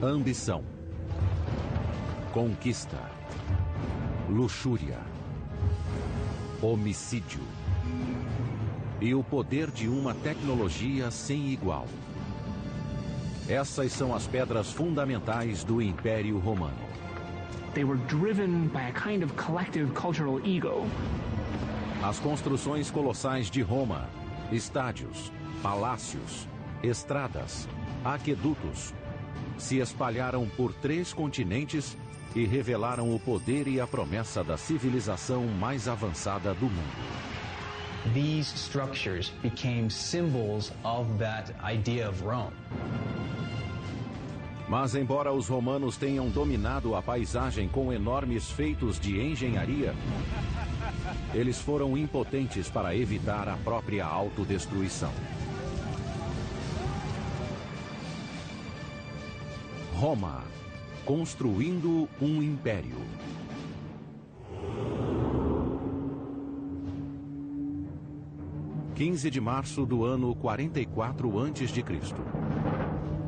Ambição, conquista, luxúria, homicídio e o poder de uma tecnologia sem igual. Essas são as pedras fundamentais do Império Romano. They were driven by a kind of collective cultural ego. As construções colossais de Roma, estádios, palácios, estradas, aquedutos, se espalharam por 3 continentes e revelaram o poder e a promessa da civilização mais avançada do mundo. These structures became symbols of that idea of Rome. Mas embora os romanos tenham dominado a paisagem com enormes feitos de engenharia, eles foram impotentes para evitar a própria autodestruição. Roma, construindo um império. (15 de março do ano 44 a.C.)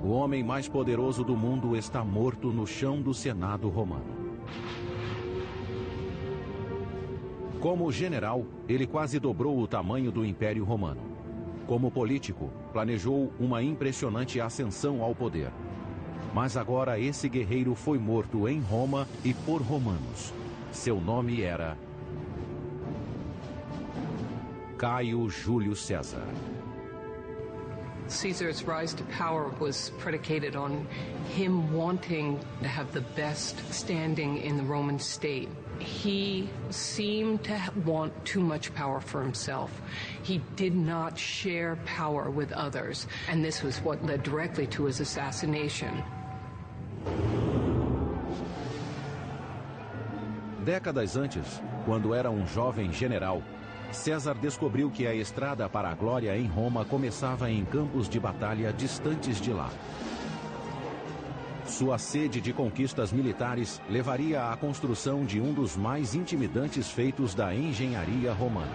O homem mais poderoso do mundo está morto no chão do Senado romano. Como general, ele quase dobrou o tamanho do Império Romano. Como político, planejou uma impressionante ascensão ao poder. Mas agora esse guerreiro foi morto em Roma e por romanos. Seu nome era Caio Júlio César. Caesar's rise to power was predicated on him wanting to have the best standing in the Roman state. He seemed to want too much power for himself. He did not share power with others, and this was what led directly to his assassination. Décadas antes, quando era um jovem general, César descobriu que a estrada para a glória em Roma começava em campos de batalha distantes de lá. Sua sede de conquistas militares levaria à construção de um dos mais intimidantes feitos da engenharia romana.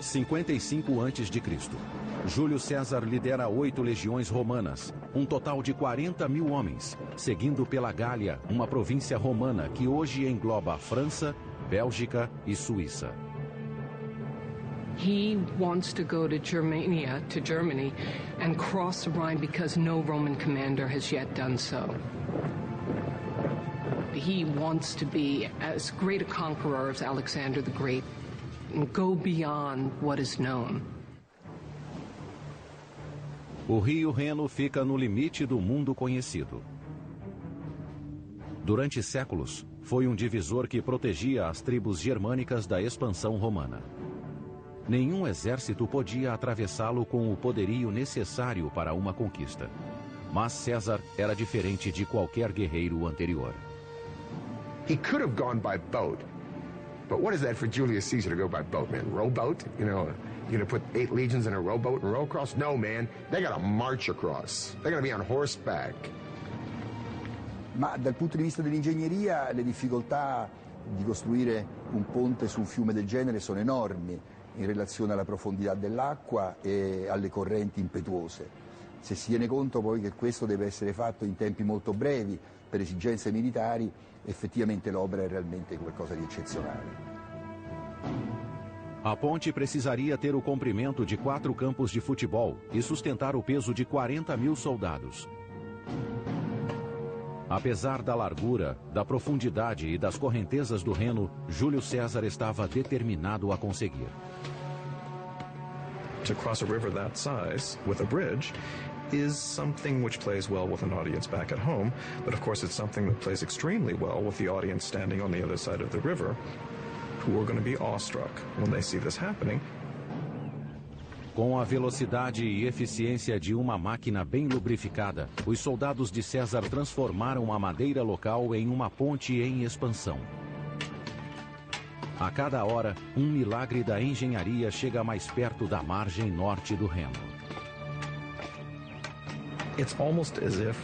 55 a.C. Júlio César lidera 8 legiões romanas, um total de 40.000 homens, seguindo pela Gália, uma província romana que hoje engloba França, Bélgica e Suíça. He wants to go to Germany, and cross the Rhine because no Roman commander has yet done so. He wants to be as great a conqueror as Alexander the Great and go beyond what is known. O rio Reno fica no limite do mundo conhecido. Durante séculos, foi um divisor que protegia as tribos germânicas da expansão romana. Nenhum exército podia atravessá-lo com o poderio necessário para uma conquista. Mas César era diferente de qualquer guerreiro anterior. He could have gone by boat. But what is that for Julius Caesar to go by boat, man? Rowboat? You know, you're going to put 8 legions in a rowboat and row across? No, man. They got to march across. They're going to be on horseback. Ma dal punto di vista dell'ingegneria le difficoltà di costruire un ponte su un fiume del genere sono enormi in relazione alla profondità dell'acqua e alle correnti impetuose. Se si tiene conto poi che questo deve essere fatto in tempi molto brevi per esigenze militari, effettivamente l'opera è realmente qualcosa di eccezionale. A ponte precisaria ter o comprimento de 4 campos de futebol e sustentar o peso de 40.000 soldados. Apesar da largura, da profundidade e das correntezas do Reno, Júlio César estava determinado a conseguir. To cross a river that size with a bridge is something which plays well with an audience back at home, but of course it's something that plays extremely well with the audience standing on the other side of the river, who are going to be awestruck when they see this happening. Com a velocidade e eficiência de uma máquina bem lubrificada, os soldados de César transformaram a madeira local em uma ponte em expansão. A cada hora, um milagre da engenharia chega mais perto da margem norte do Reno. It's almost as if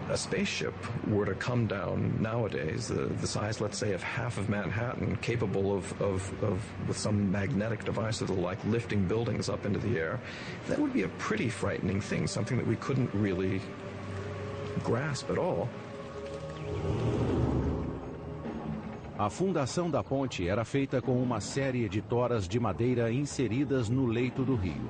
a spaceship were to come down nowadays, the size, let's say, of half of Manhattan, capable of with some magnetic device that'll like lifting buildings up into the air, that would be a pretty frightening thing, something that we couldn't really grasp at all. A fundação da ponte era feita com uma série de toras de madeira inseridas no leito do rio.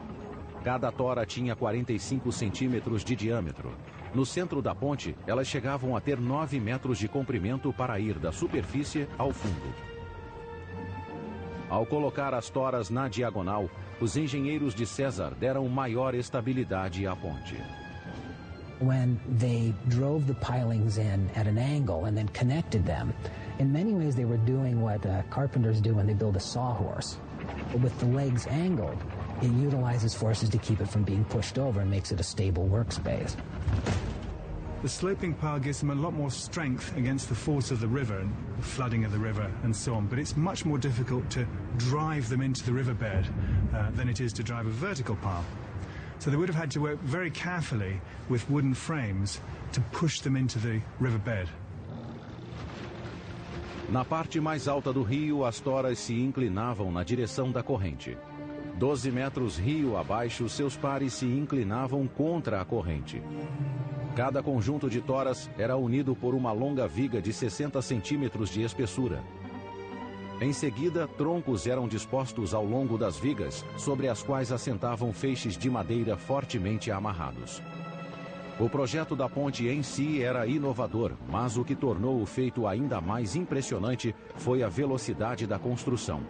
Cada tora tinha 45 centímetros de diâmetro. No centro da ponte, elas chegavam a ter 9 metros de comprimento para ir da superfície ao fundo. Ao colocar as toras na diagonal, os engenheiros de César deram maior estabilidade à ponte. When they drove the pilings in at an angle and then connected them, in many ways they were doing what carpenters do when they build a sawhorse. But with the legs angled, it utilizes forces to keep it from being pushed over and makes it a stable workspace. The sloping pile gives them a lot more strength against the force of the river and the flooding of the river and so on, but it's much more difficult to drive them into the riverbed than it is to drive a vertical pile. So they would have had to work very carefully with wooden frames to push them into the riverbed. Na parte mais alta do rio, as toras se inclinavam na direção da corrente. 12 metros rio abaixo, seus pares se inclinavam contra a corrente. Cada conjunto de toras era unido por uma longa viga de 60 centímetros de espessura. Em seguida, troncos eram dispostos ao longo das vigas, sobre as quais assentavam feixes de madeira fortemente amarrados. O projeto da ponte em si era inovador, mas o que tornou o feito ainda mais impressionante foi a velocidade da construção.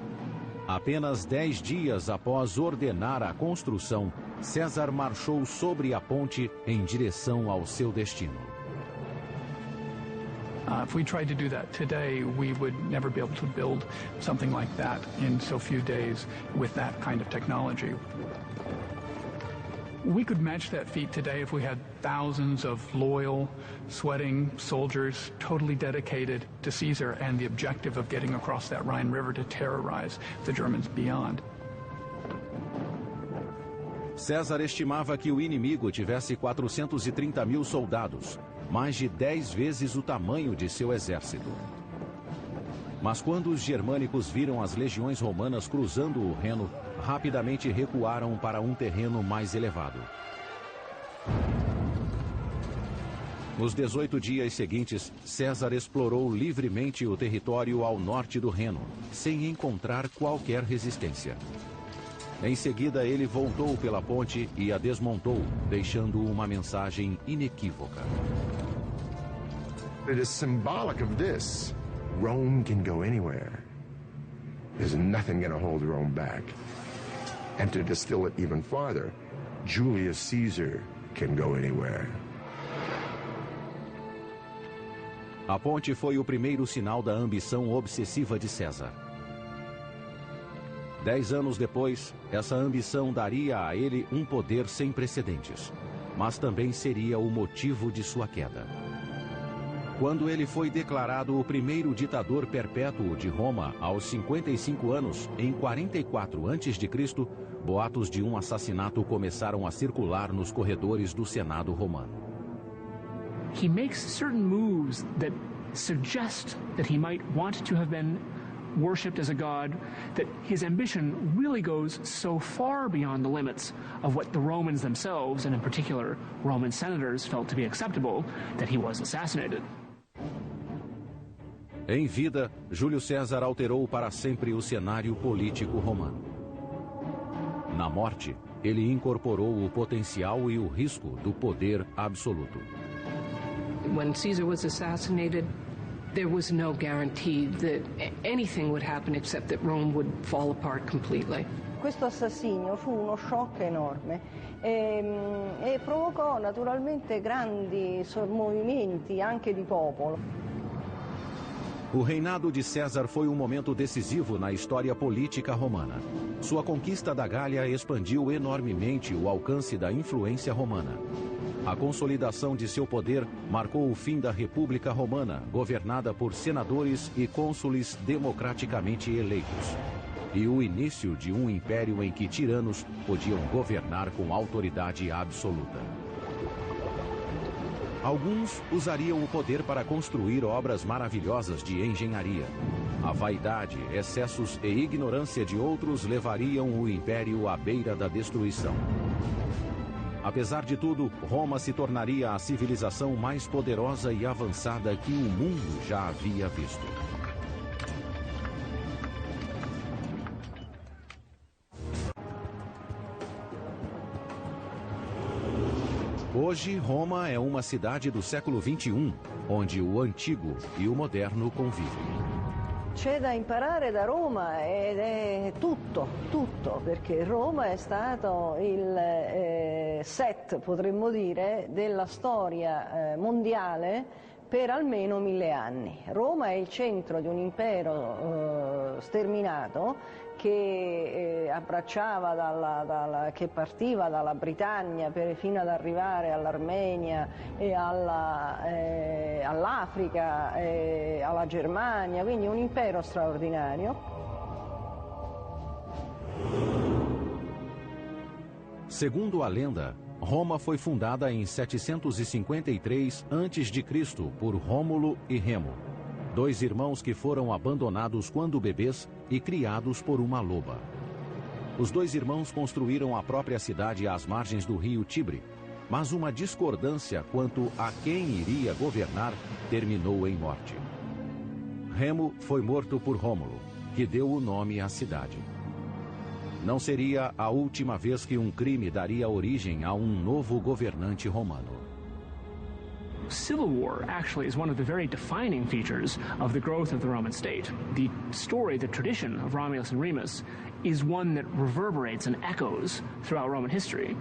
Apenas 10 dias após ordenar a construção, César marchou sobre a ponte em direção ao seu destino. If we tried to do that today, we would never be able to build something like that in so few days with that kind of technology. We could match that feat today if we had thousands of loyal, sweating soldiers totally dedicated to Caesar and the objective of getting across that Rhine River to terrorize the Germans beyond. César estimava que o inimigo tivesse 430 mil soldados, mais de 10 vezes o tamanho de seu exército. Mas quando os germânicos viram as legiões romanas cruzando o Reno, rapidamente recuaram para um terreno mais elevado. Nos 18 dias seguintes, César explorou livremente o território ao norte do Reno, sem encontrar qualquer resistência. Em seguida, ele voltou pela ponte e a desmontou, deixando uma mensagem inequívoca. It is symbolic of this. Rome can go anywhere. There's nothing going to hold Rome back. And to distill it even farther, Julius Caesar can go anywhere. A ponte foi o primeiro sinal da ambição obsessiva de César. 10 anos depois, essa ambição daria a ele um poder sem precedentes, mas também seria o motivo de sua queda. Quando ele foi declarado o primeiro ditador perpétuo de Roma aos 55 anos, em 44 a.C., boatos de um assassinato começaram a circular nos corredores do Senado romano. He makes certain moves that suggest that he might want to have been worshipped as a god, that his ambition really goes so far beyond the limits of what the Romans themselves, and in particular Roman senators, felt to be acceptable, that he was assassinated. Em vida, Júlio César alterou para sempre o cenário político romano. Na morte, ele incorporou o potencial e o risco do poder absoluto. When Caesar was assassinated, there was no guarantee that anything would happen except that Rome would fall apart completely. Questo assassinio fu uno shock enorme e provocò naturalmente grandi movimenti anche di popolo. O reinado de César foi um momento decisivo na história política romana. Sua conquista da Gália expandiu enormemente o alcance da influência romana. A consolidação de seu poder marcou o fim da República Romana, governada por senadores e cônsules democraticamente eleitos, e o início de um império em que tiranos podiam governar com autoridade absoluta. Alguns usariam o poder para construir obras maravilhosas de engenharia. A vaidade, excessos e ignorância de outros levariam o império à beira da destruição. Apesar de tudo, Roma se tornaria a civilização mais poderosa e avançada que o mundo já havia visto. Hoje, Roma é uma cidade do século XXI, onde o antigo e o moderno convivem. C'è da imparare da Roma ed è tutto, perché Roma è stato il set, potremmo dire, della storia mondiale per almeno 1000 anni. Roma è il centro di un impero sterminato che abbracciava che partiva dalla Britannia fino ad arrivare all'Armenia e all'Africa e alla Germania, quindi un impero straordinario. Segundo a lenda, Roma foi fundada em 753 a.C. por Rômulo e Remo, dois irmãos que foram abandonados quando bebês e criados por uma loba. Os dois irmãos construíram a própria cidade às margens do rio Tibre, mas uma discordância quanto a quem iria governar terminou em morte. Remo foi morto por Rômulo, que deu o nome à cidade. Não seria a última vez que um crime daria origem a um novo governante romano. Civil war actually is one of the very defining features of the growth of the Roman state. The story, the tradition of Romulus and Remus is one that reverberates and echoes throughout Roman history.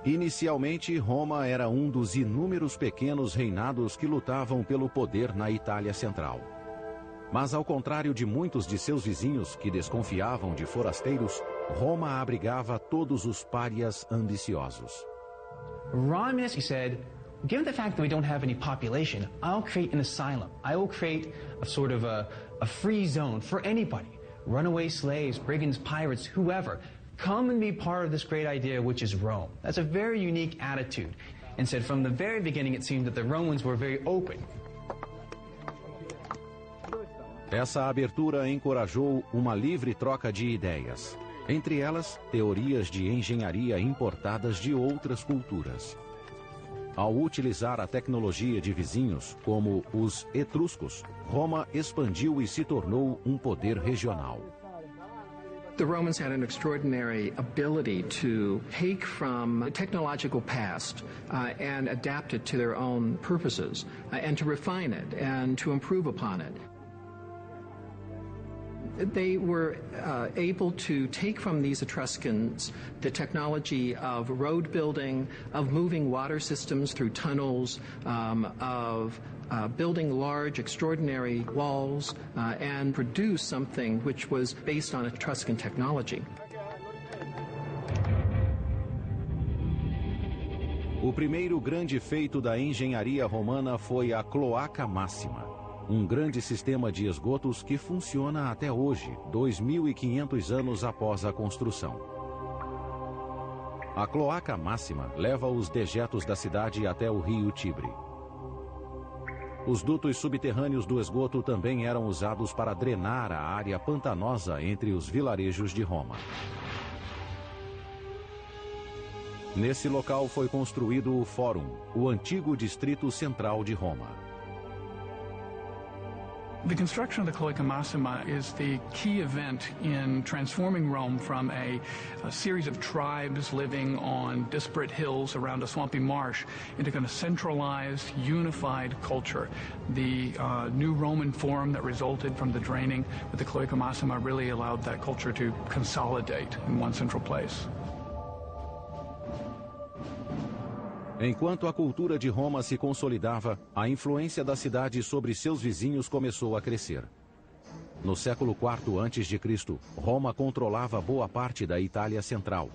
Inicialmente, Roma era um dos inúmeros pequenos reinados que lutavam pelo poder na Itália Central. Mas, ao contrário de muitos de seus vizinhos que desconfiavam de forasteiros, Roma abrigava todos os párias ambiciosos. Romulus, he said, given the fact that we don't have any population, I'll create an asylum. I will create a sort of a free zone for anybody. Runaway slaves, brigands, pirates, whoever. Come and be part of this great idea, which is Rome. That's a very unique attitude. And said from the very beginning, it seemed that the Romans were very open. Essa abertura encorajou uma livre troca de ideias. Entre elas, teorias de engenharia importadas de outras culturas. Ao utilizar a tecnologia de vizinhos, como os etruscos, Roma expandiu e se tornou um poder regional. The Romans had an extraordinary ability to take from the technological past and adapt it to their own purposes and to refine it and to improve upon it. They were able to take from these Etruscans the technology of road building, of moving water systems through tunnels, of building large, extraordinary walls, and produce something which was based on Etruscan technology. O primeiro grande feito da engenharia romana foi a Cloaca Máxima. Um grande sistema de esgotos que funciona até hoje, 2.500 anos após a construção. A Cloaca Máxima leva os dejetos da cidade até o rio Tibre. Os dutos subterrâneos do esgoto também eram usados para drenar a área pantanosa entre os vilarejos de Roma. Nesse local foi construído o Fórum, o antigo distrito central de Roma. The construction of the Cloaca Massima is the key event in transforming Rome from a series of tribes living on disparate hills around a swampy marsh into kind of centralized, unified culture. The new Roman Forum that resulted from the draining with the Cloaca Massima really allowed that culture to consolidate in one central place. Enquanto a cultura de Roma se consolidava, a influência da cidade sobre seus vizinhos começou a crescer. No século IV a.C., Roma controlava boa parte da Itália Central.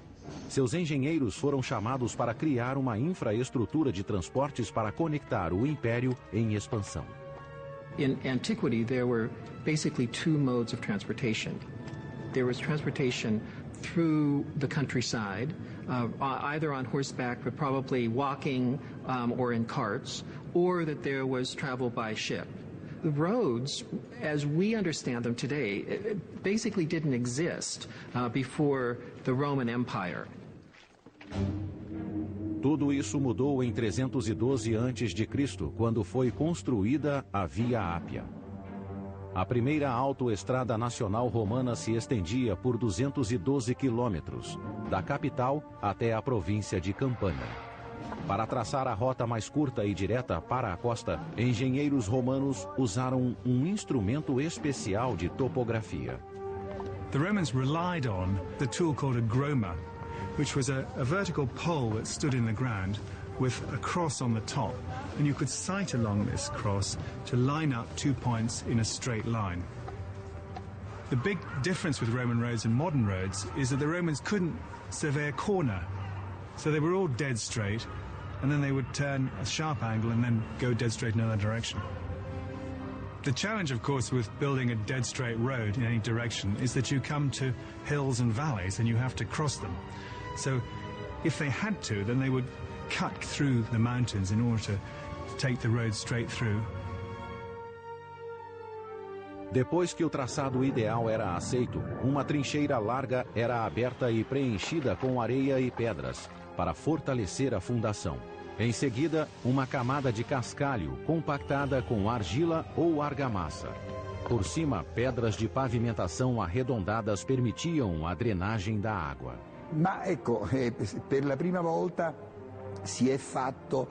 Seus engenheiros foram chamados para criar uma infraestrutura de transportes para conectar o império em expansão. In antiquity, there were basically two modes of transportation. There was transportation through the countryside, either on horseback, but probably walking or in carts, or that there was travel by ship. The roads, as we understand them today, basically didn't exist before the Roman Empire. Tudo isso mudou em 312 a.C., quando foi construída a Via Ápia. A primeira autoestrada nacional romana se estendia por 212 quilômetros, da capital até a província de Campania. Para traçar a rota mais curta e direta para a costa, engenheiros romanos usaram um instrumento especial de topografia. The Romans relied on the tool called a groma, which was a vertical pole that stood in the ground with a cross on the top, and you could sight along this cross to line up 2 points in a straight line. The big difference with Roman roads and modern roads is that the Romans couldn't survey a corner, so they were all dead straight, and then they would turn a sharp angle and then go dead straight in another direction. The challenge, of course, with building a dead straight road in any direction is that you come to hills and valleys and you have to cross them. So if they had to, then they would cut through the mountains in order to take the road straight through. Depois que o traçado ideal era aceito, uma trincheira larga era aberta e preenchida com areia e pedras, para fortalecer a fundação. Em seguida, uma camada de cascalho compactada com argila ou argamassa. Por cima, pedras de pavimentação arredondadas permitiam a drenagem da água. Ma ecco, per la prima volta si è fatto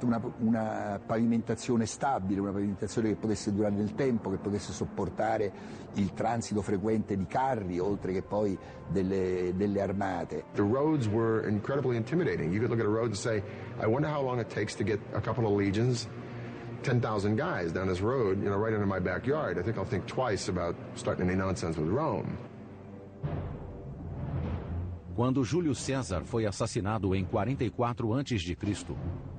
una pavimentazione stabile, una pavimentazione che potesse durare nel tempo, che potesse sopportare il transito frequente di carri, oltre che poi delle armate. The roads were incredibly intimidating. You could look at a road and say, I wonder how long it takes to get a couple of legions, 10,000 guys down this road, right into my backyard. I think I'll think twice about starting any nonsense with Rome. Quando Júlio César foi assassinado em 44 a.C.,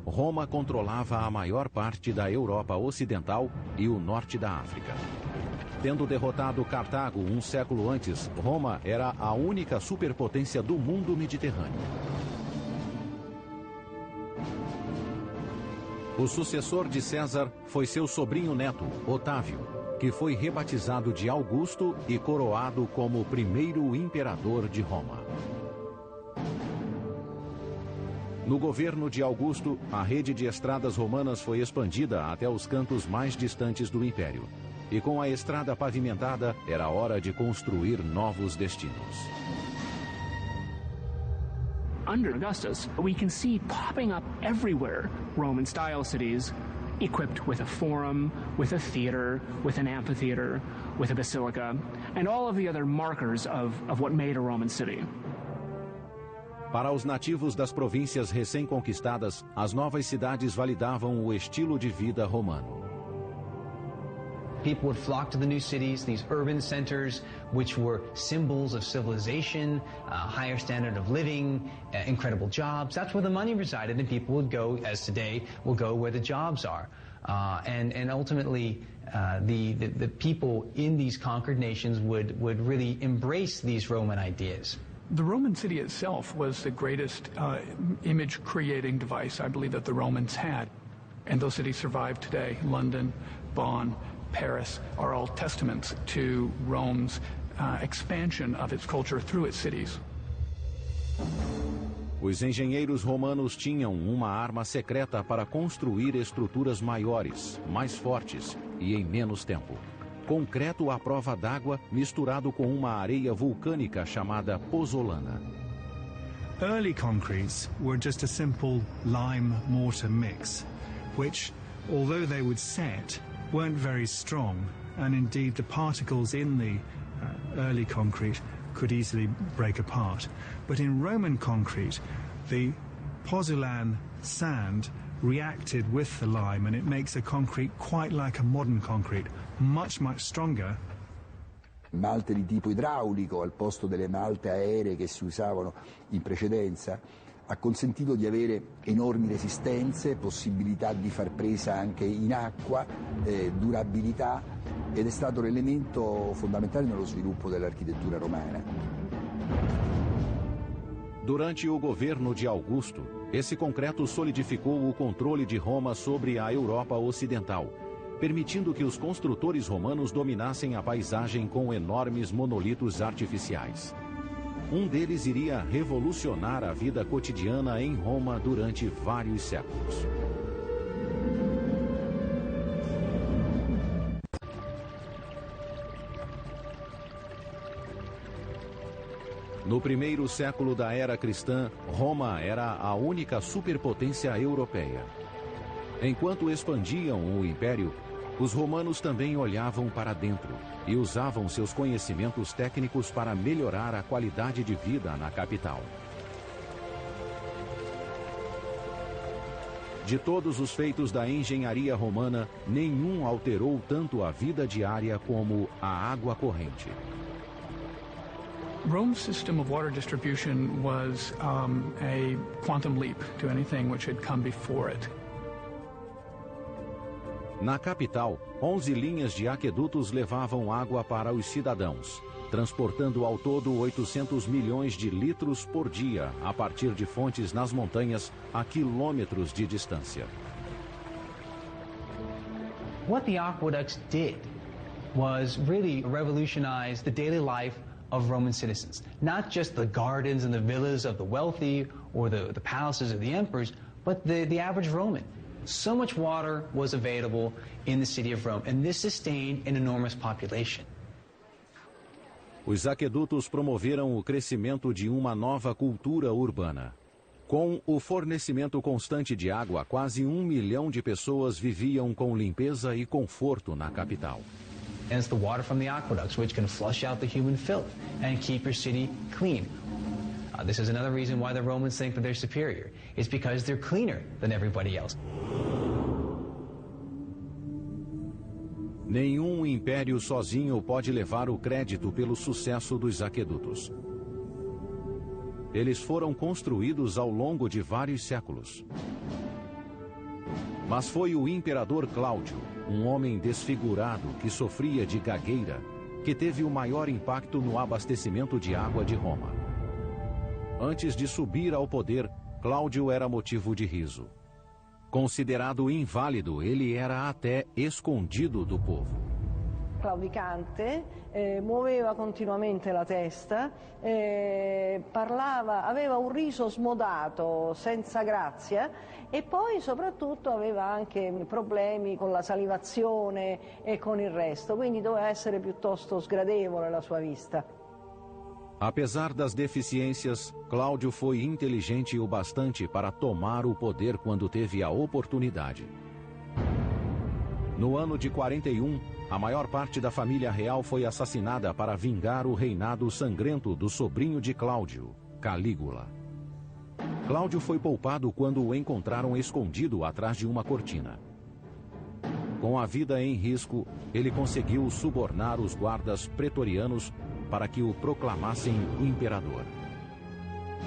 Roma controlava a maior parte da Europa Ocidental e o norte da África. Tendo derrotado Cartago um século antes, Roma era a única superpotência do mundo mediterrâneo. O sucessor de César foi seu sobrinho neto, Otávio, que foi rebatizado de Augusto e coroado como o primeiro imperador de Roma. No governo de Augusto, a rede de estradas romanas foi expandida até os cantos mais distantes do império. E com a estrada pavimentada, era hora de construir novos destinos. Under Augustus, we can see popping up everywhere Roman-style cities equipped with a forum, with a theater, with an amphitheater, with a basilica, and all of the other markers of what made a Roman city. Para os nativos das províncias recém-conquistadas, as novas cidades validavam o estilo de vida romano. People would flock to the new cities, these urban centers, which were symbols of civilization, higher standard of living, incredible jobs. That's where the money resided, and people would go, as today, will go where the jobs are. And ultimately, the people in these conquered nations would really embrace these Roman ideas. The Roman city itself was the greatest image-creating device, I believe, that the Romans had. And those cities survive today. London, Bonn, Paris are all testaments to Rome's expansion of its culture through its cities. Os engenheiros romanos tinham uma arma secreta para construir estruturas maiores, mais fortes e em menos tempo. Concreto à prova d'água misturado com uma areia vulcânica chamada pozzolana. Early concretes were just a simple lime mortar mix, which, although they would set, weren't very strong, and indeed the particles in the early concrete could easily break apart. But in Roman concrete, the pozzolan sand reacted with the lime, and it makes a concrete quite like a modern concrete, much stronger. Malte di tipo idraulico al posto delle malte aeree che si usavano in precedenza ha consentito di avere enormi resistenze, possibilità di far presa anche in acqua, durabilità, ed è stato l'elemento fondamentale nello sviluppo dell'architettura romana. Durante o governo de Augusto, esse concreto solidificou o controle de Roma sobre a Europa Ocidental, permitindo que os construtores romanos dominassem a paisagem com enormes monolitos artificiais. Um deles iria revolucionar a vida cotidiana em Roma durante vários séculos. No primeiro século da era cristã, Roma era a única superpotência europeia. Enquanto expandiam o império, os romanos também olhavam para dentro e usavam seus conhecimentos técnicos para melhorar a qualidade de vida na capital. De todos os feitos da engenharia romana, nenhum alterou tanto a vida diária como a água corrente. Rome's system of water distribution was a quantum leap to anything which had come before it. Na capital, 11 linhas de aquedutos levavam água para os cidadãos, transportando ao todo 800 milhões de litros por dia a partir de fontes nas montanhas a quilômetros de distância. What the aqueducts did was really revolutionize the daily life of Roman citizens. Not just the gardens and the villas of the wealthy or the palaces of the emperors, but the average Roman. So much water was available in the city of Rome, and this sustained an enormous population. Os aquedutos promoveram o crescimento de uma nova cultura urbana. Com o fornecimento constante de água, quase 1 milhão de pessoas viviam com limpeza e conforto na capital. And it's the water from the aqueducts which can flush out the human filth and keep your city clean. This is another reason why the Romans think that they're superior. It's because they're cleaner than everybody else. Nenhum império sozinho pode levar o crédito pelo sucesso dos aquedutos. Eles foram construídos ao longo de vários séculos. Mas foi o imperador Cláudio, um homem desfigurado que sofria de gagueira, que teve o maior impacto no abastecimento de água de Roma. Antes de subir ao poder, Cláudio era motivo de riso. Considerado inválido, ele era até escondido do povo. Claudicante, muoveva continuamente la testa, parlava, aveva un riso smodato, senza grazia, e poi soprattutto aveva anche problemi con la salivazione e con il resto, quindi doveva essere piuttosto sgradevole la sua vista. Apesar das deficiências, Cláudio foi inteligente o bastante para tomar o poder quando teve a oportunidade. No ano de 41, a maior parte da família real foi assassinada para vingar o reinado sangrento do sobrinho de Cláudio, Calígula. Cláudio foi poupado quando o encontraram escondido atrás de uma cortina. Com a vida em risco, ele conseguiu subornar os guardas pretorianos para que o proclamassem imperador.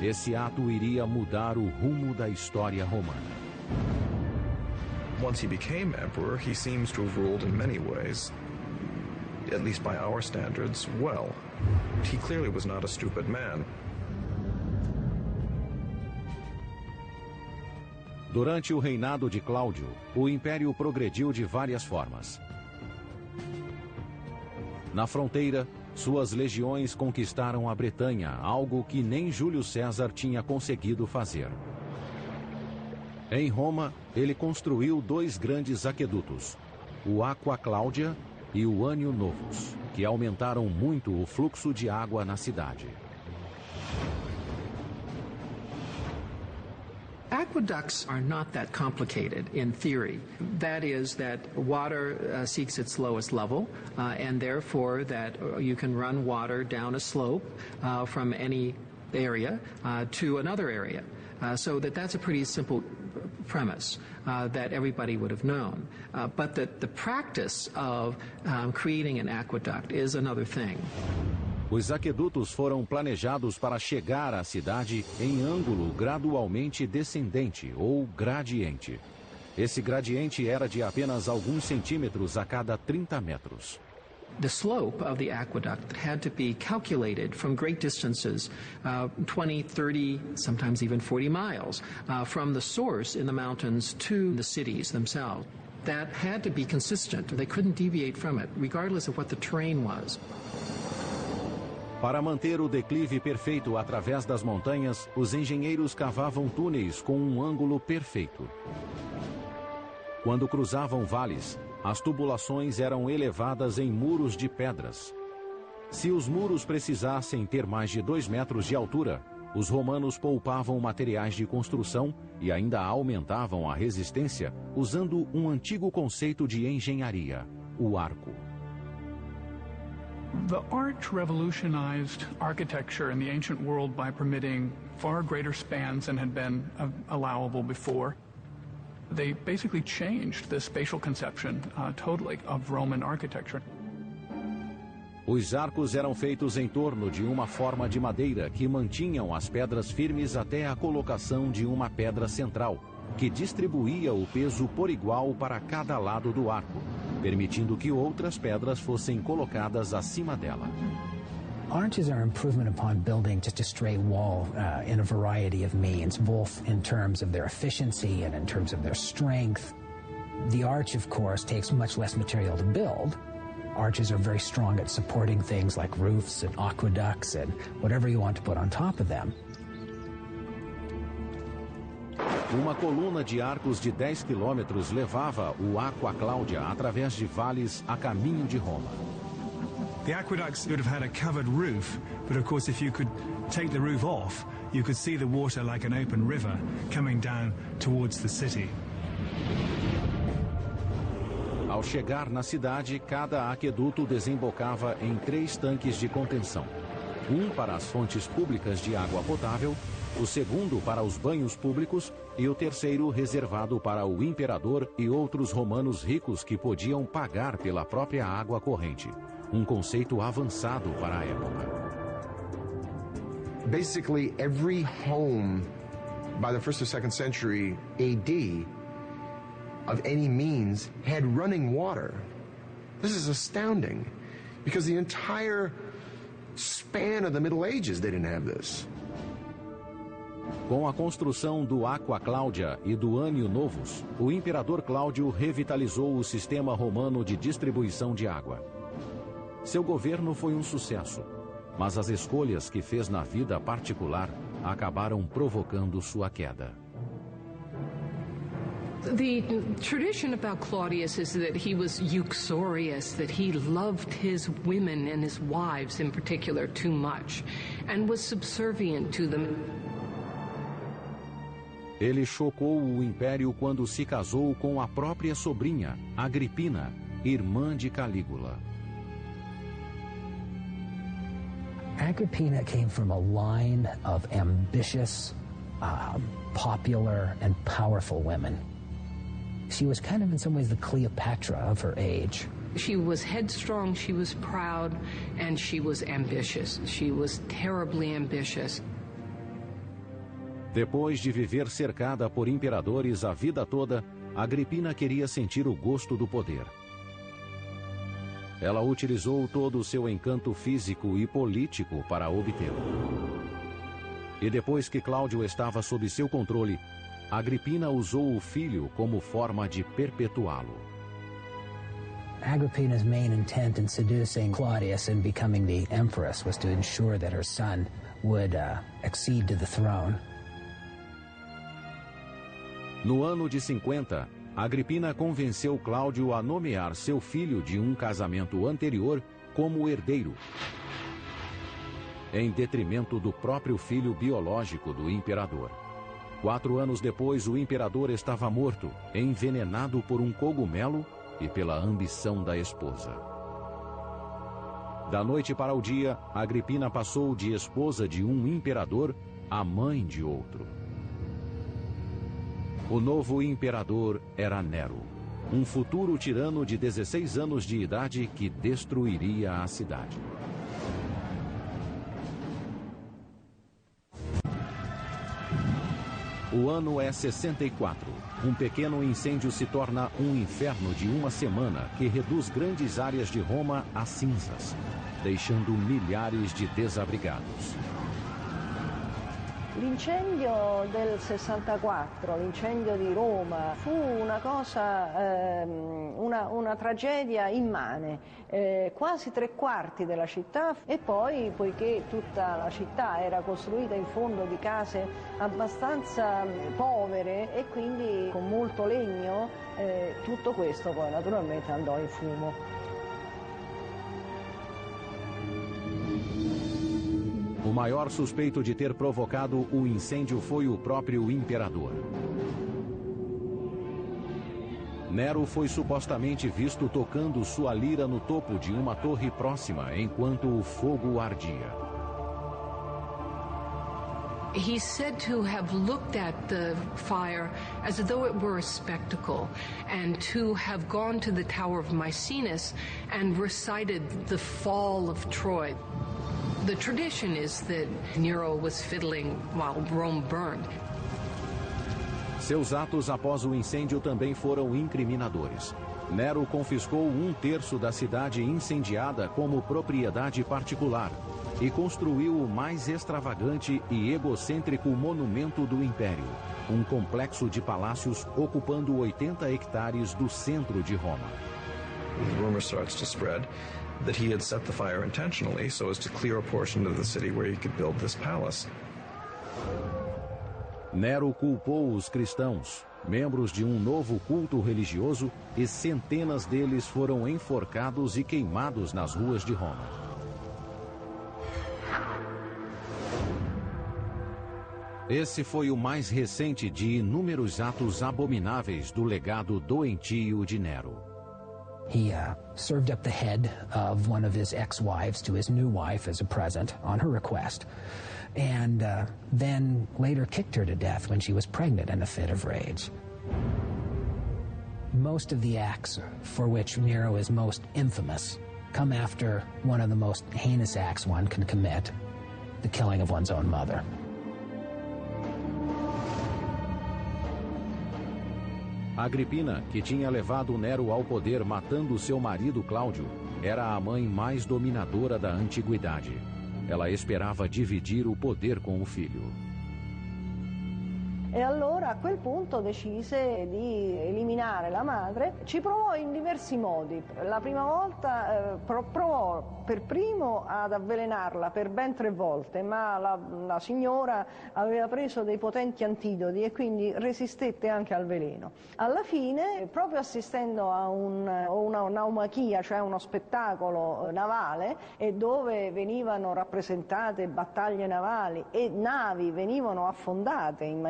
Esse ato iria mudar o rumo da história romana. Once he became emperor, he seems to have ruled in many ways, at least by our standards, well. He clearly was not a stupid man. Durante o reinado de Cláudio, o império progrediu de várias formas. Na fronteira, suas legiões conquistaram a Bretanha, algo que nem Júlio César tinha conseguido fazer. Em Roma, ele construiu 2 grandes aquedutos, o Aqua Claudia e o Anio Novus, que aumentaram muito o fluxo de água na cidade. Aqueducts are not that complicated in theory. That is that water seeks its lowest level, and therefore that you can run water down a slope from any area to another area. So that's a pretty simple premise that everybody would have known. But the practice of creating an aqueduct is another thing. Os aquedutos foram planejados para chegar à cidade em ângulo gradualmente descendente ou gradiente. Esse gradiente era de apenas alguns centímetros a cada 30 metros. The slope of the aqueduct had to be calculated from great distances, 20, 30, sometimes even 40 miles, from the source in the mountains to the cities themselves. That had to be consistent. They couldn't deviate from it, regardless of what the terrain was. Para manter o declive perfeito através das montanhas, os engenheiros cavavam túneis com um ângulo perfeito. Quando cruzavam vales, as tubulações eram elevadas em muros de pedras. Se os muros precisassem ter mais de 2 metros de altura, os romanos poupavam materiais de construção e ainda aumentavam a resistência usando um antigo conceito de engenharia, o arco. The arch revolutionized architecture in the ancient world by permitting far greater spans than had been allowable before. They basically changed the spatial conception totally of Roman architecture. Os arcos eram feitos em torno de uma forma de madeira que mantinham as pedras firmes até a colocação de uma pedra central, que distribuía o peso por igual para cada lado do arco, permitindo que outras pedras fossem colocadas acima dela. Arches are improvement upon building just a straight wall in a variety of means, both in terms of their efficiency and in terms of their strength. The arch, of course, takes much less material to build. Arches are very strong at supporting things like roofs and aqueducts and whatever you want to put on top of them. Uma coluna de arcos de 10 quilômetros levava o Aqua Claudia através de vales a caminho de Roma. The aqueducts would have had a covered roof, but of course if you could take the roof off, you could see the water like an open river coming down towards the city. Ao chegar na cidade, cada aqueduto desembocava em 3 tanques de contenção. Um para as fontes públicas de água potável, o segundo para os banhos públicos e o terceiro reservado para o imperador e outros romanos ricos que podiam pagar pela própria água corrente. Um conceito avançado para a época. Basically, every home by the 1st or 2nd century AD of any means had running water. This is astounding because the entire span of the Middle Ages they didn't have this. Com a construção do Aqua Claudia e do Annio Novus, o imperador Cláudio revitalizou o sistema romano de distribuição de água. Seu governo foi um sucesso, mas as escolhas que fez na vida particular acabaram provocando sua queda. The tradition about Claudius is that he was uxorious, that he loved his women and his wives in particular too much, and was subservient to them. Ele chocou o império quando se casou com a própria sobrinha, Agripina, irmã de Calígula. Agrippina came from a line of ambitious, popular, and powerful women. She was kind of in some ways the Cleopatra of her age. She was headstrong, she was proud, and she was ambitious. She was terribly ambitious. Depois de viver cercada por imperadores a vida toda, Agripina queria sentir o gosto do poder. Ela utilizou todo o seu encanto físico e político para obtê-lo. E depois que Cláudio estava sob seu controle, Agripina usou o filho como forma de perpetuá-lo. Agrippina's main intent in seducing Claudius and becoming the empress was to ensure that her son would accede to the throne. No ano de 50, Agripina convenceu Cláudio a nomear seu filho de um casamento anterior como herdeiro, em detrimento do próprio filho biológico do imperador. 4 anos depois, o imperador estava morto, envenenado por um cogumelo e pela ambição da esposa. Da noite para o dia, Agripina passou de esposa de um imperador a mãe de outro. O novo imperador era Nero, um futuro tirano de 16 anos de idade que destruiria a cidade. O ano é 64. Um pequeno incêndio se torna um inferno de uma semana que reduz grandes áreas de Roma a cinzas, deixando milhares de desabrigados. L'incendio del 64, l'incendio di Roma, fu una cosa, una tragedia immane, quasi 3/4 della città, e poi, poiché tutta la città era costruita in fondo di case abbastanza povere e quindi con molto legno, tutto questo poi naturalmente andò in fumo. O maior suspeito de ter provocado o incêndio foi o próprio imperador. Nero foi supostamente visto tocando sua lira no topo de uma torre próxima enquanto o fogo ardia. He's said to have looked at the fire as though it were a spectacle, and to have gone to the Tower of Maecenas and recited the fall of Troy. The tradition is that Nero was fiddling while Rome burned. Seus atos após o incêndio também foram incriminadores. Nero confiscou 1/3 da cidade incendiada como propriedade particular e construiu o mais extravagante e egocêntrico monumento do Império, um complexo de palácios ocupando 80 hectares do centro de Roma. The rumor starts to spread that he had set the fire intentionally so as to clear a portion of the city where he could build this palace. Nero culpou os cristãos, membros de um novo culto religioso, e centenas deles foram enforcados e queimados nas ruas de Roma. Esse foi o mais recente de inúmeros atos abomináveis do legado doentio de Nero. He served up the head of one of his ex-wives to his new wife as a present on her request, and then later kicked her to death when she was pregnant in a fit of rage. Most of the acts for which Nero is most infamous come after one of the most heinous acts one can commit, the killing of one's own mother. Agripina, que tinha levado Nero ao poder matando seu marido Cláudio, era a mãe mais dominadora da antiguidade. Ela esperava dividir o poder com o filho. E allora a quel punto decise di eliminare la madre. Ci provò in diversi modi. La prima volta provò per primo ad avvelenarla per ben 3 volte, ma la signora aveva preso dei potenti antidoti e quindi resistette anche al veleno. Alla fine, proprio assistendo a una naumachia, cioè uno spettacolo navale, e dove venivano rappresentate battaglie navali e navi venivano affondate in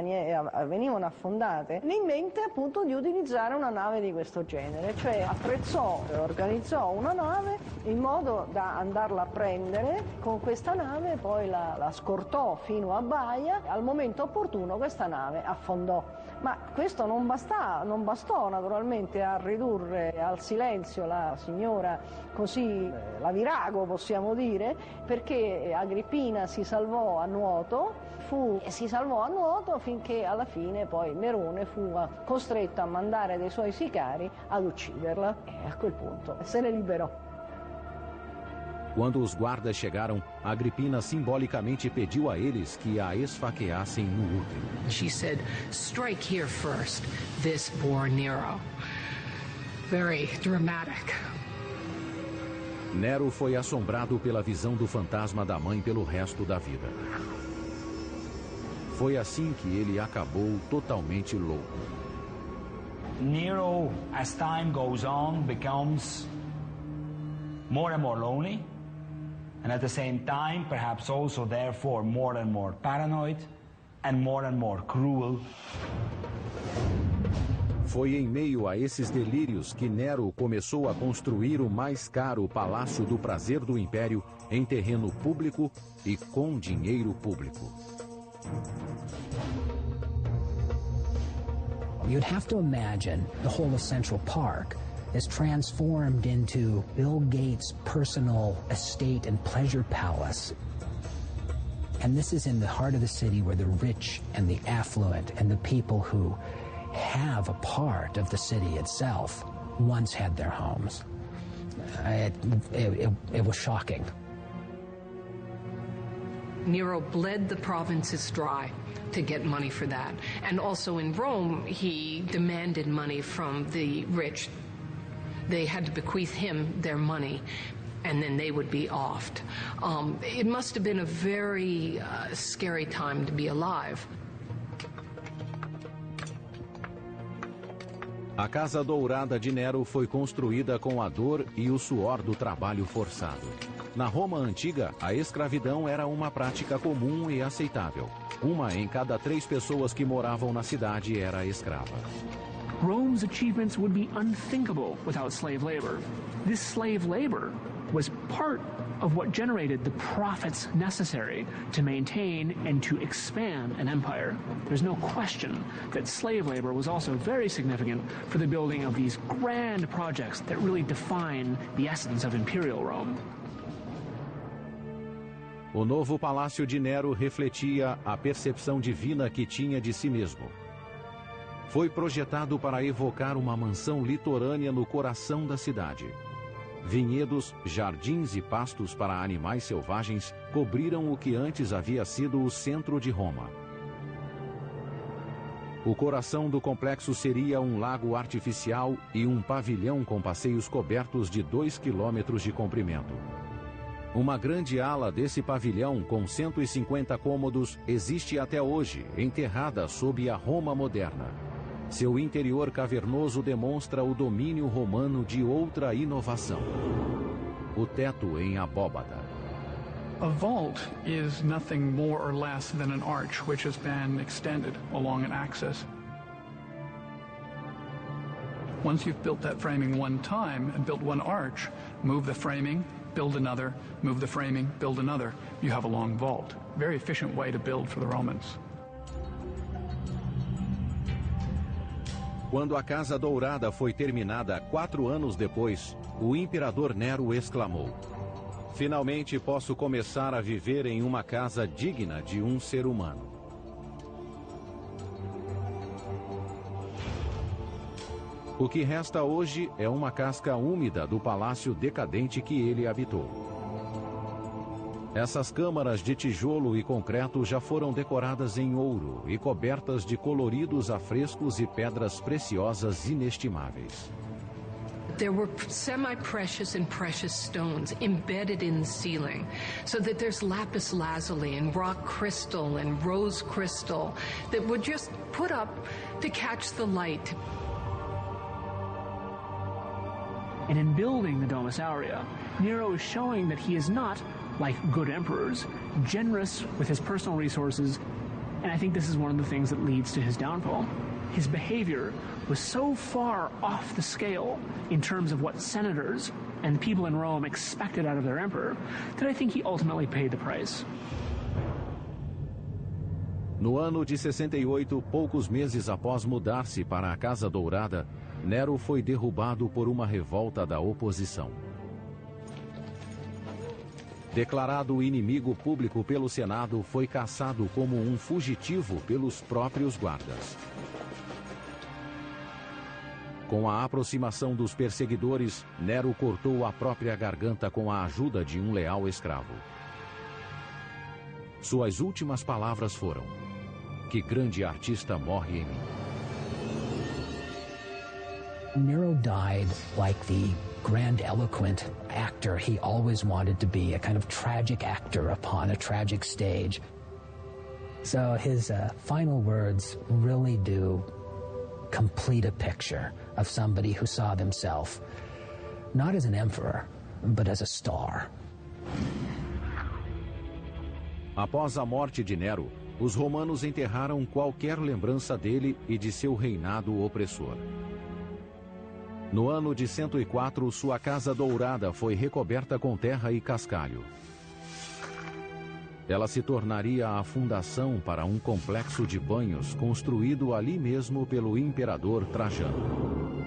mente appunto di utilizzare una nave di questo genere, cioè attrezzò e organizzò una nave in modo da andarla a prendere con questa nave, poi la scortò fino a baia. Al momento opportuno questa nave affondò. Ma questo non bastò naturalmente a ridurre al silenzio la signora, così la virago possiamo dire, perché Agrippina si salvò a nuoto finché alla fine poi Nerone fu costretto a mandare dei suoi sicari ad ucciderla, e a quel punto se ne liberò. Quando os guardas chegaram, Agripina simbolicamente pediu a eles que a esfaqueassem no útero. She said, "Strike here first. This bore Nero." Very dramatic. Nero foi assombrado pela visão do fantasma da mãe pelo resto da vida. Foi assim que ele acabou totalmente louco. Nero, as time goes on, becomes more and more lonely, and at the same time, perhaps also therefore more and more paranoid and more cruel. Foi em meio a esses delírios que Nero começou a construir o mais caro Palácio do Prazer do Império em terreno público e com dinheiro público. You'd have to imagine the whole of Central Park is transformed into Bill Gates' personal estate and pleasure palace. And this is in the heart of the city where the rich and the affluent and the people who have a part of the city itself once had their homes. It was shocking. Nero bled the provinces dry to get money for that. And also in Rome, he demanded money from the rich. They had to bequeath him their money, and then they would be offed. It must have been a very scary time to be alive. A Casa Dourada de Nero foi construída com a dor e o suor do trabalho forçado. Na Roma antiga, a escravidão era uma prática comum e aceitável. Uma em cada 3 pessoas que moravam na cidade era escrava. Rome's achievements would be unthinkable without slave labor. This slave labor was part of what generated the profits necessary to maintain and to expand an empire. There's no question that slave labor was also very significant for the building of these grand projects that really define the essence of imperial Rome. O novo palácio de Nero refletia a percepção divina que tinha de si mesmo. Foi projetado para evocar uma mansão litorânea no coração da cidade. Vinhedos, jardins e pastos para animais selvagens cobriram o que antes havia sido o centro de Roma. O coração do complexo seria um lago artificial e um pavilhão com passeios cobertos de 2 quilômetros de comprimento. Uma grande ala desse pavilhão, com 150 cômodos, existe até hoje, enterrada sob a Roma moderna. Seu interior cavernoso demonstra o domínio romano de outra inovação: o teto em abóbada. A vault is nothing more or less than an arch which has been extended along an axis. Once you've built that framing one time and built one arch, move the framing, build another, move the framing, build another. You have a long vault. Very efficient way to build for the Romans. Quando a Casa Dourada foi terminada 4 anos depois, o imperador Nero exclamou: "Finalmente posso começar a viver em uma casa digna de um ser humano." O que resta hoje é uma casca úmida do palácio decadente que ele habitou. Essas câmaras de tijolo e concreto já foram decoradas em ouro e cobertas de coloridos afrescos e pedras preciosas inestimáveis. There were semi-precious and precious stones embedded in the ceiling, so that there's lapis lazuli and rock crystal and rose crystal that were just put up to catch the light. And in building the Domus Aurea, Nero is showing that he is not, like good emperors, generous with his personal resources, and I think this is one of the things that leads to his downfall. His behavior was so far off the scale in terms of what senators and people in Rome expected out of their emperor that I think he ultimately paid the price. No ano de 68, poucos meses após mudar-se para a Casa Dourada, Nero foi derrubado por uma revolta da oposição. Declarado inimigo público pelo Senado, foi caçado como um fugitivo pelos próprios guardas. Com a aproximação dos perseguidores, Nero cortou a própria garganta com a ajuda de um leal escravo. Suas últimas palavras foram: "Que grande artista morre em mim." Nero died like the grandiloquent actor he always wanted to be, a kind of tragic actor upon a tragic stage. So his final words really do complete a picture of somebody who saw themselves not as an emperor, but as a star. Após a morte de Nero, os romanos enterraram qualquer lembrança dele e de seu reinado opressor. No ano de 104, sua Casa Dourada foi recoberta com terra e cascalho. Ela se tornaria a fundação para um complexo de banhos construído ali mesmo pelo imperador Trajano.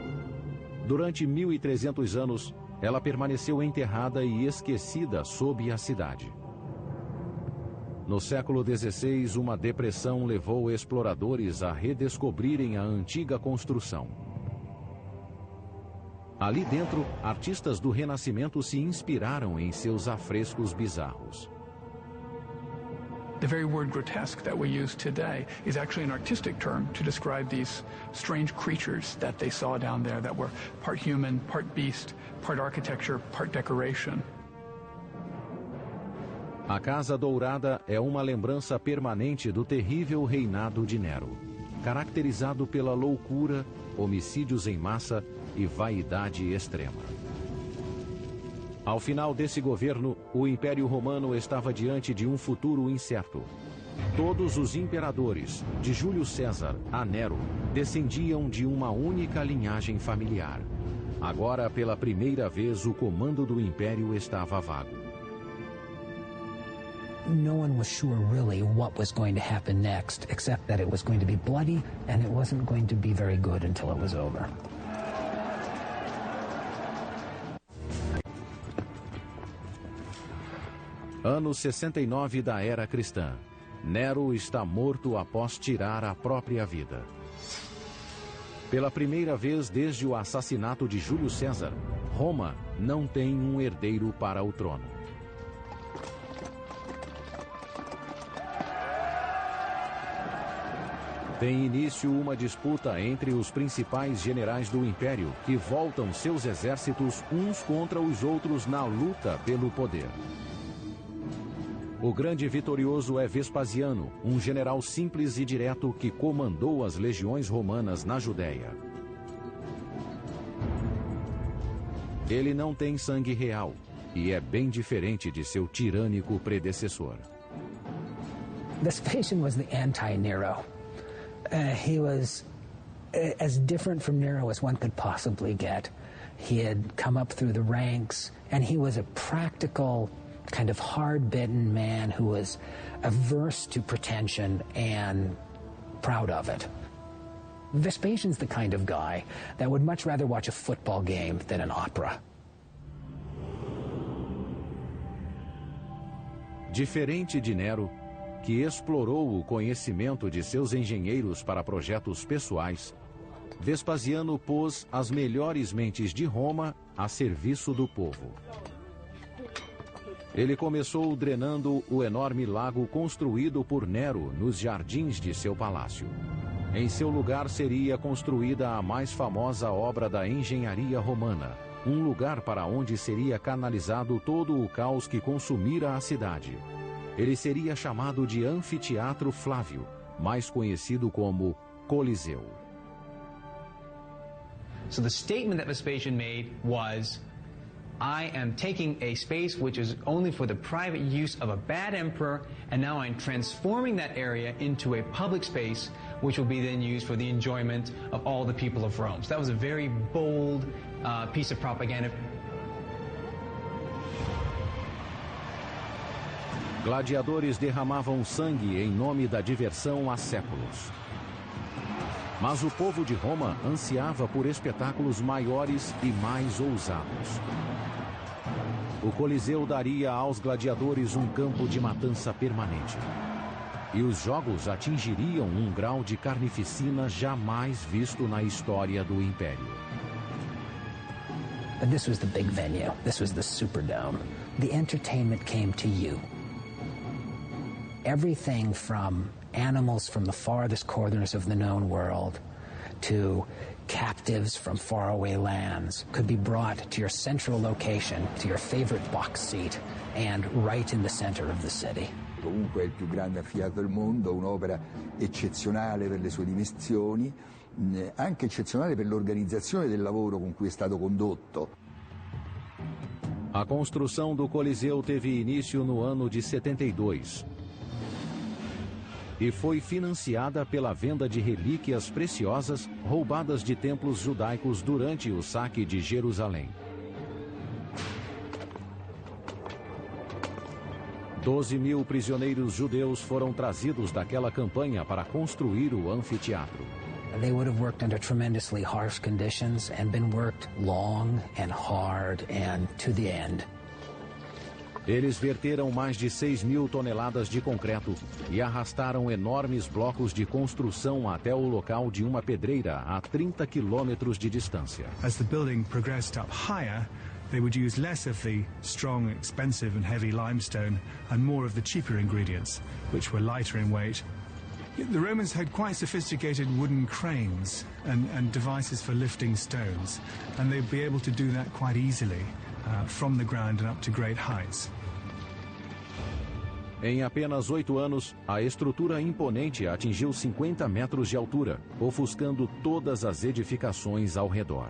Durante 1300 anos, ela permaneceu enterrada e esquecida sob a cidade. No século XVI, uma depressão levou exploradores a redescobrirem a antiga construção. Ali dentro, artistas do Renascimento se inspiraram em seus afrescos bizarros. The very word grotesque that we use today is actually an artistic term to describe these strange creatures that they saw down there that were part human, part beast, part architecture, part decoration. A Casa Dourada é uma lembrança permanente do terrível reinado de Nero, caracterizado pela loucura, homicídios em massa e vaidade extrema. Ao final desse governo, o Império Romano estava diante de um futuro incerto. Todos os imperadores, de Júlio César a Nero, descendiam de uma única linhagem familiar. Agora, pela primeira vez, o comando do Império estava vago. No one was sure really what was going to happen next, except that it was going to be bloody and it wasn't going to be very good until it was over. Ano 69 da Era Cristã. Nero está morto após tirar a própria vida. Pela primeira vez desde o assassinato de Júlio César, Roma não tem um herdeiro para o trono. Tem início uma disputa entre os principais generais do Império, que voltam seus exércitos uns contra os outros na luta pelo poder. O grande vitorioso é Vespasiano, um general simples e direto que comandou as legiões romanas na Judéia. Ele não tem sangue real e é bem diferente de seu tirânico predecessor. Vespasian was the anti-Nero. He was as different from Nero as one could possibly get. He had come up through the ranks, and he was a practical, kind of hard-bitten man who was averse to pretension and proud of it. Vespasian's the kind of guy that would much rather watch a football game than an opera. Diferente de Nero, que explorou o conhecimento de seus engenheiros para projetos pessoais, Vespasiano pôs as melhores mentes de Roma a serviço do povo. Ele começou drenando o enorme lago construído por Nero nos jardins de seu palácio. Em seu lugar seria construída a mais famosa obra da engenharia romana, um lugar para onde seria canalizado todo o caos que consumira a cidade. Ele seria chamado de Anfiteatro Flávio, mais conhecido como Coliseu. So the statement that Vespasian made was, I am taking a space which is only for the private use of a bad emperor, and now I'm transforming that area into a public space which will be then used for the enjoyment of all the people of Rome. So that was a very bold piece of propaganda. Gladiadores derramavam sangue em nome da diversão há séculos. Mas o povo de Roma ansiava por espetáculos maiores e mais ousados. O Coliseu daria aos gladiadores um campo de matança permanente. E os jogos atingiriam um grau de carnificina jamais visto na história do Império. But this was the big venue. This was the Superdome. The entertainment came to you. Everything from animals from the farthest corners of the known world to captives from faraway lands could be brought to your central location, to your favorite box seat, and right in the center of the city. Comunque è il più grande anfiteatro del mondo, un'opera eccezionale per le sue dimensioni, anche eccezionale per l'organizzazione del lavoro con cui è stato condotto. A construção do Coliseu teve início no ano de 72. E foi financiada pela venda de relíquias preciosas roubadas de templos judaicos durante o saque de Jerusalém. 12.000 prisioneiros judeus foram trazidos daquela campanha para construir o anfiteatro. They would have worked under tremendously harsh conditions and been worked long and hard and to the end. Eles verteram mais de 6.000 toneladas de concreto e arrastaram enormes blocos de construção até o local de uma pedreira a 30 quilômetros de distância. As the building progressed up higher, they would use less of the strong, expensive and heavy limestone and more of the cheaper ingredients, which were lighter in weight. The Romans had quite sophisticated wooden cranes and devices for lifting stones, and they'd be able to do that quite easily from the ground and up to great heights. Em apenas 8 anos, a estrutura imponente atingiu 50 metros de altura, ofuscando todas as edificações ao redor.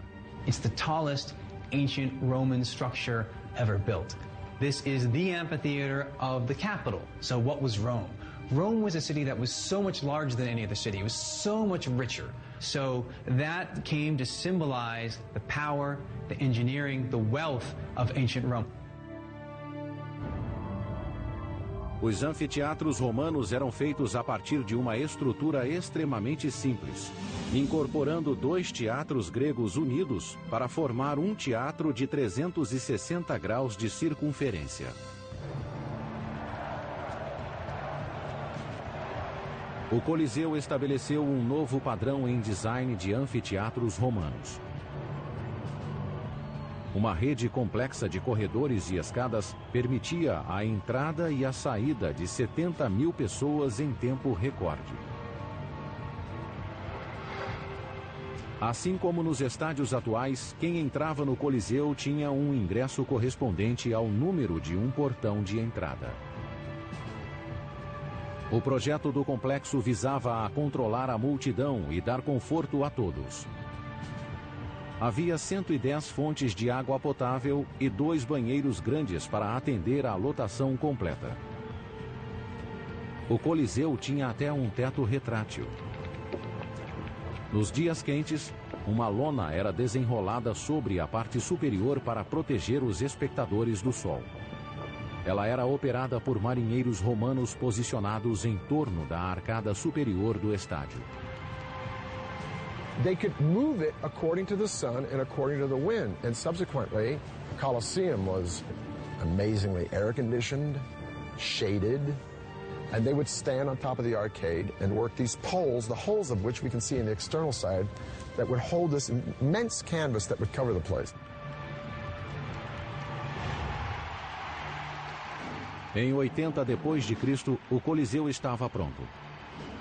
It's the tallest ancient Roman structure ever built. This is the amphitheater of the capital. So what was Rome? Rome was a city that was so much larger than any other city. It was so much richer. So that came to symbolize the power, the engineering, the wealth of ancient Rome. Os anfiteatros romanos eram feitos a partir de uma estrutura extremamente simples, incorporando 2 teatros gregos unidos para formar um teatro de 360 graus de circunferência. O Coliseu estabeleceu um novo padrão em design de anfiteatros romanos. Uma rede complexa de corredores e escadas permitia a entrada e a saída de 70.000 pessoas em tempo recorde. Assim como nos estádios atuais, quem entrava no Coliseu tinha um ingresso correspondente ao número de um portão de entrada. O projeto do complexo visava a controlar a multidão e dar conforto a todos. Havia 110 fontes de água potável e 2 banheiros grandes para atender à lotação completa. O Coliseu tinha até um teto retrátil. Nos dias quentes, uma lona era desenrolada sobre a parte superior para proteger os espectadores do sol. Ela era operada por marinheiros romanos posicionados em torno da arcada superior do estádio. They could move it according to the sun and according to the wind. And subsequently, the Colosseum was amazingly air-conditioned, shaded, and they would stand on top of the arcade and work these poles, the holes of which we can see in the external side, that would hold this immense canvas that would cover the place. Em 80 depois de Cristo, o Coliseu estava pronto.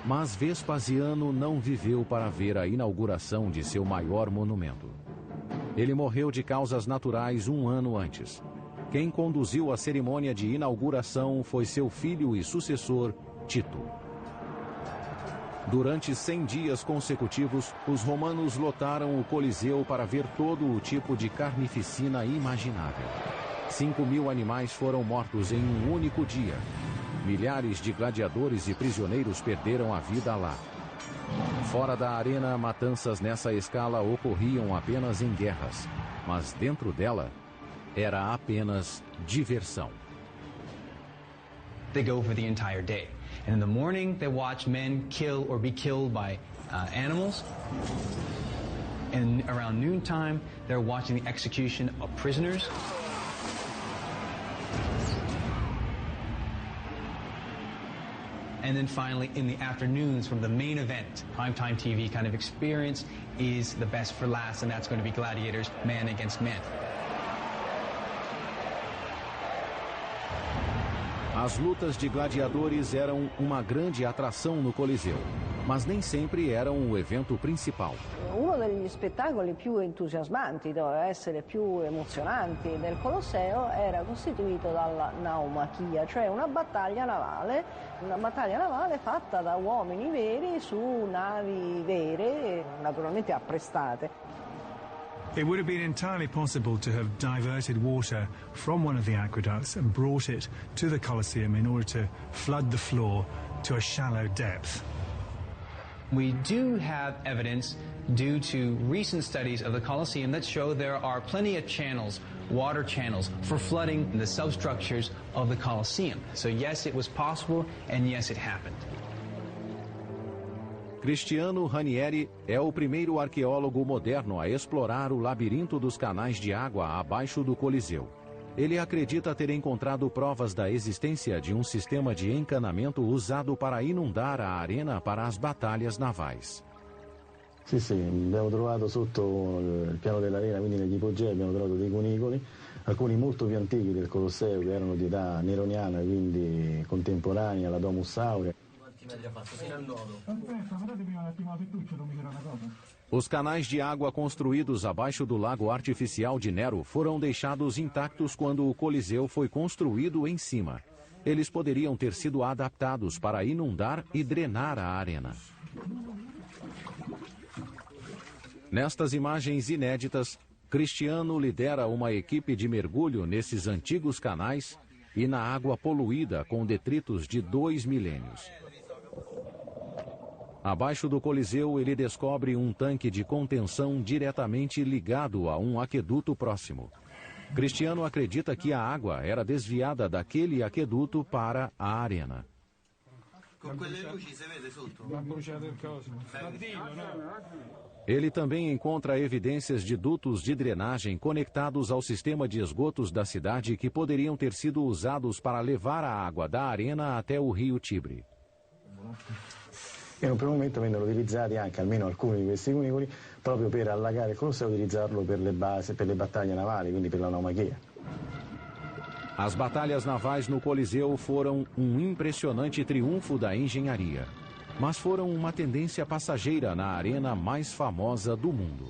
Mas Vespasiano não viveu para ver a inauguração de seu maior monumento. Ele morreu de causas naturais 1 ano antes. Quem conduziu a cerimônia de inauguração foi seu filho e sucessor, Tito. Durante 100 dias consecutivos, os romanos lotaram o Coliseu para ver todo o tipo de carnificina imaginável. 5.000 animais foram mortos em um único dia. Milhares de gladiadores e prisioneiros perderam a vida lá. Fora da arena, matanças nessa escala ocorriam apenas em guerras, mas dentro dela era apenas diversão. They go for the entire day. And in the morning, they watch men kill or be killed by animals. And around noontime, they're watching the execution of prisoners. And then finally, in the afternoons, from the main event, primetime TV kind of experience is the best for last, and that's going to be gladiators, man against man. As lutas de gladiadores eram uma grande atração no Coliseu, mas nem sempre eram o evento principal. Uno degli spettacoli più entusiasmanti, doveva essere più emozionanti del Colosseo, era costituito dalla naumachia, cioè una battaglia navale fatta da uomini veri su navi vere, naturalmente apprestate. It would have been entirely possible to have diverted water from one of the aqueducts and brought it to the Colosseum in order to flood the floor to a shallow depth. We do have evidence due to recent studies of the Colosseum that show there are plenty of channels, water channels, for flooding the substructures of the Colosseum. So yes, it was possible, and yes, it happened. Cristiano Ranieri é o primeiro arqueólogo moderno a explorar o labirinto dos canais de água abaixo do Coliseu. Ele acredita ter encontrado provas da existência de um sistema de encanamento usado para inundar a arena para as batalhas navais. Sì, sì, abbiamo trovato sotto il piano dell'arena, quindi negli ipogei abbiamo trovato dei cunicoli, alcuni molto più antichi del Colosseo, che erano di età neroniana, quindi contemporanea alla Domus Aurea. Os canais de água construídos abaixo do lago artificial de Nero foram deixados intactos quando o Coliseu foi construído em cima. Eles poderiam ter sido adaptados para inundar e drenar a arena. Nestas imagens inéditas, Cristiano lidera uma equipe de mergulho nesses antigos canais e na água poluída com detritos de 2 milênios. Abaixo do Coliseu, ele descobre um tanque de contenção diretamente ligado a um aqueduto próximo. Cristiano acredita que a água era desviada daquele aqueduto para a arena. Ele também encontra evidências de dutos de drenagem conectados ao sistema de esgotos da cidade que poderiam ter sido usados para levar a água da arena até o rio Tibre. In un primo momento vennero utilizzati anche almeno alcuni di questi cunicoli proprio per allagare il Colosseo e utilizzarlo per le battaglie navali, quindi per la naumachia. As batalhas navais no Coliseu foram um impressionante triunfo da engenharia, mas foram uma tendência passageira na arena mais famosa do mundo.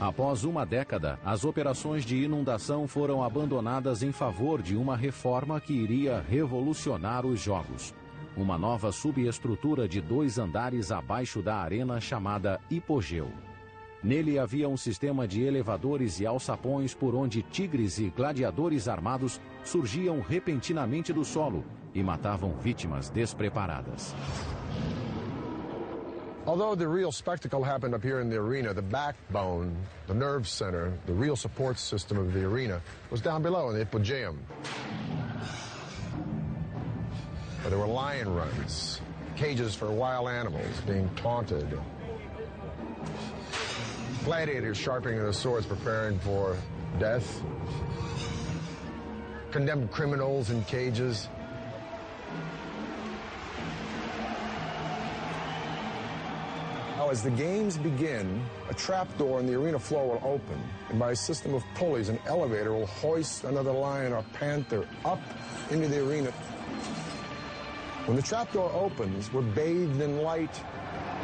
Após uma década, as operações de inundação foram abandonadas em favor de uma reforma que iria revolucionar os jogos. Uma nova subestrutura de 2 andares abaixo da arena chamada hipogeu. Nele havia um sistema de elevadores e alçapões por onde tigres e gladiadores armados surgiam repentinamente do solo e matavam vítimas despreparadas. Although the real spectacle happened up here in the arena, the backbone, the nerve center, the real support system of the arena was down below in the Hippogeum, where there were lion runs, cages for wild animals being taunted, gladiators sharpening their swords preparing for death, condemned criminals in cages. Now, as the games begin, a trapdoor in the arena floor will open, and by a system of pulleys, an elevator will hoist another lion or panther up into the arena. When the trapdoor opens, we're bathed in light.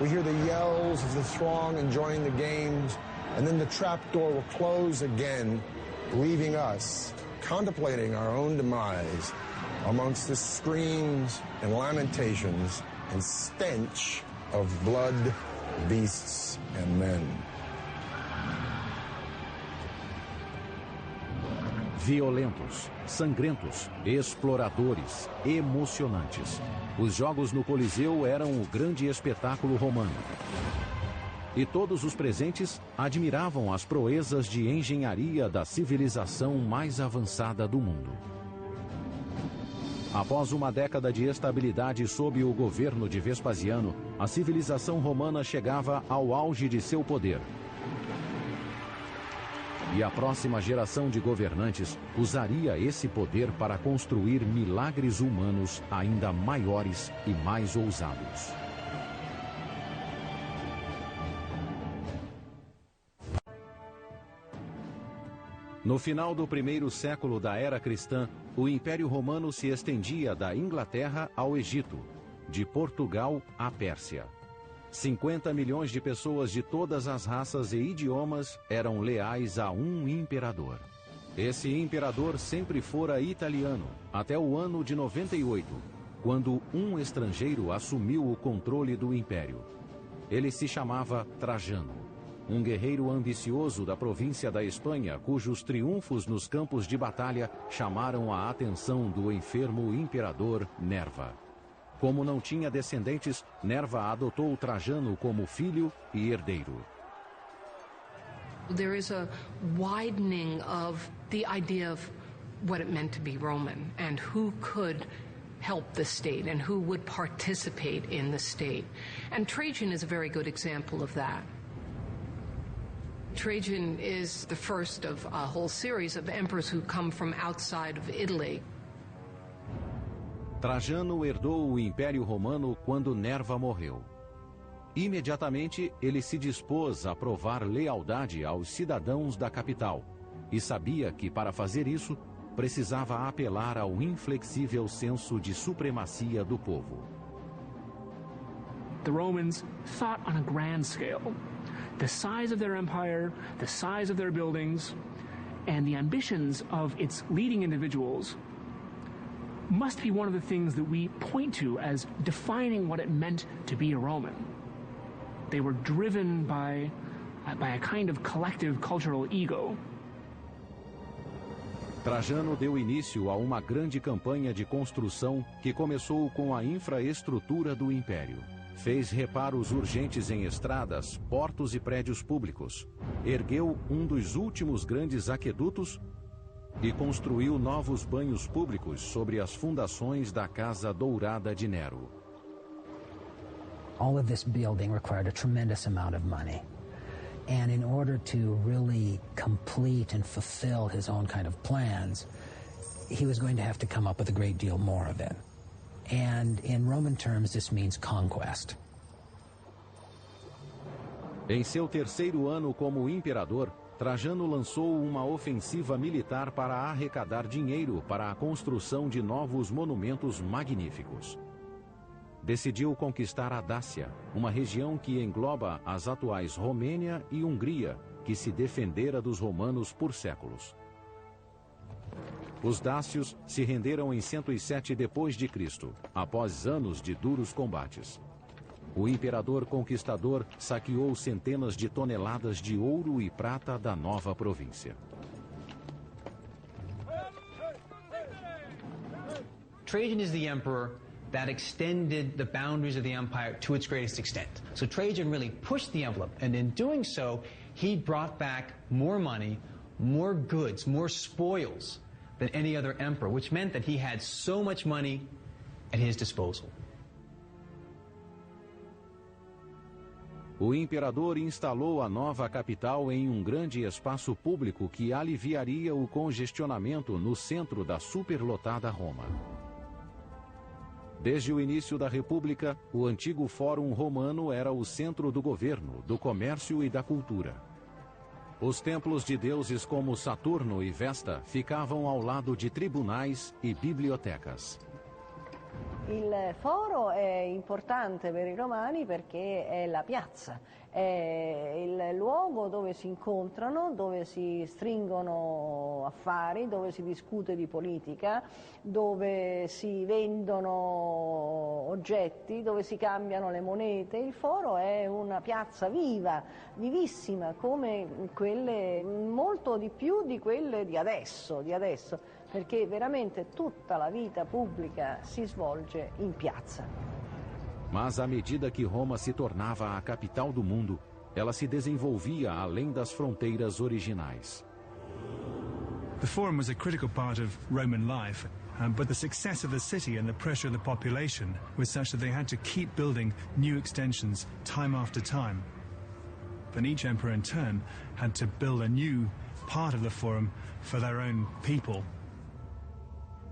We hear the yells of the throng enjoying the games, and then the trapdoor will close again, leaving us contemplating our own demise amongst the screams and lamentations and stench of blood, beasts, and men. Violentos, sangrentos, exploradores, emocionantes. Os jogos no Coliseu eram o grande espetáculo romano. E todos os presentes admiravam as proezas de engenharia da civilização mais avançada do mundo. Após uma década de estabilidade sob o governo de Vespasiano, a civilização romana chegava ao auge de seu poder. E a próxima geração de governantes usaria esse poder para construir milagres humanos ainda maiores e mais ousados. No final do primeiro século da era cristã, o Império Romano se estendia da Inglaterra ao Egito, de Portugal à Pérsia. 50 milhões de pessoas de todas as raças e idiomas eram leais a um imperador. Esse imperador sempre fora italiano, até o ano de 98, quando um estrangeiro assumiu o controle do império. Ele se chamava Trajano, um guerreiro ambicioso da província da Espanha, cujos triunfos nos campos de batalha chamaram a atenção do enfermo imperador Nerva. Como não tinha descendentes, Nerva adotou Trajano como filho e herdeiro. There is a widening of the idea of what it meant to be Roman and who could help the state and who would participate in the state. And Trajan is a very good example of that. Trajan is the first of a whole series of emperors who come from outside of Italy. Trajano herdou o Império Romano quando Nerva morreu. Imediatamente, ele se dispôs a provar lealdade aos cidadãos da capital e sabia que, para fazer isso, precisava apelar ao inflexível senso de supremacia do povo. The Romans thought on a grand scale. The size of their empire, the size of their buildings, and the ambitions of its leading individuals must be one of the things that we point to as defining what it meant to be a Roman. They were driven by a kind of collective cultural ego. Trajano deu início a uma grande campanha de construção que começou com a infraestrutura do Império. Fez reparos urgentes em estradas, portos e prédios públicos. Ergueu um dos últimos grandes aquedutos e construiu novos banhos públicos sobre as fundações da Casa Dourada de Nero. All of this building required a tremendous amount of money. And in order to really complete and fulfill his own kind of plans, he was going to have to come up with a great deal more of it. And in Roman terms, this means conquest. Em seu terceiro ano como imperador, Trajano lançou uma ofensiva militar para arrecadar dinheiro para a construção de novos monumentos magníficos. Decidiu conquistar a Dácia, uma região que engloba as atuais Romênia e Hungria, que se defendera dos romanos por séculos. Os dácios se renderam em 107 d.C., após anos de duros combates. O imperador conquistador saqueou centenas de toneladas de ouro e prata da nova província. Trajan is the emperor that extended the boundaries of the empire to its greatest extent. So Trajan really pushed the envelope, and in doing so, he brought back more money, more goods, more spoils than any other emperor, which meant that he had so much money at his disposal. O imperador instalou a nova capital em um grande espaço público que aliviaria o congestionamento no centro da superlotada Roma. Desde o início da República, o antigo Fórum Romano era o centro do governo, do comércio e da cultura. Os templos de deuses como Saturno e Vesta ficavam ao lado de tribunais e bibliotecas. Il foro è importante per i romani perché è la piazza, è il luogo dove si incontrano, dove si stringono affari, dove si discute di politica, dove si vendono oggetti, dove si cambiano le monete. Il foro è una piazza viva, vivissima, come quelle, molto di più di quelle di adesso. Perché veramente tutta la vita pubblica si svolge in piazza. Mas à medida que Roma se tornava a capital do mundo, ela se desenvolvia além das fronteiras originais. The Forum was a critical part of Roman life, but the success of the city and the pressure of the population was such that they had to keep building new extensions time after time. And each emperor in turn had to build a new part of the Forum for their own people.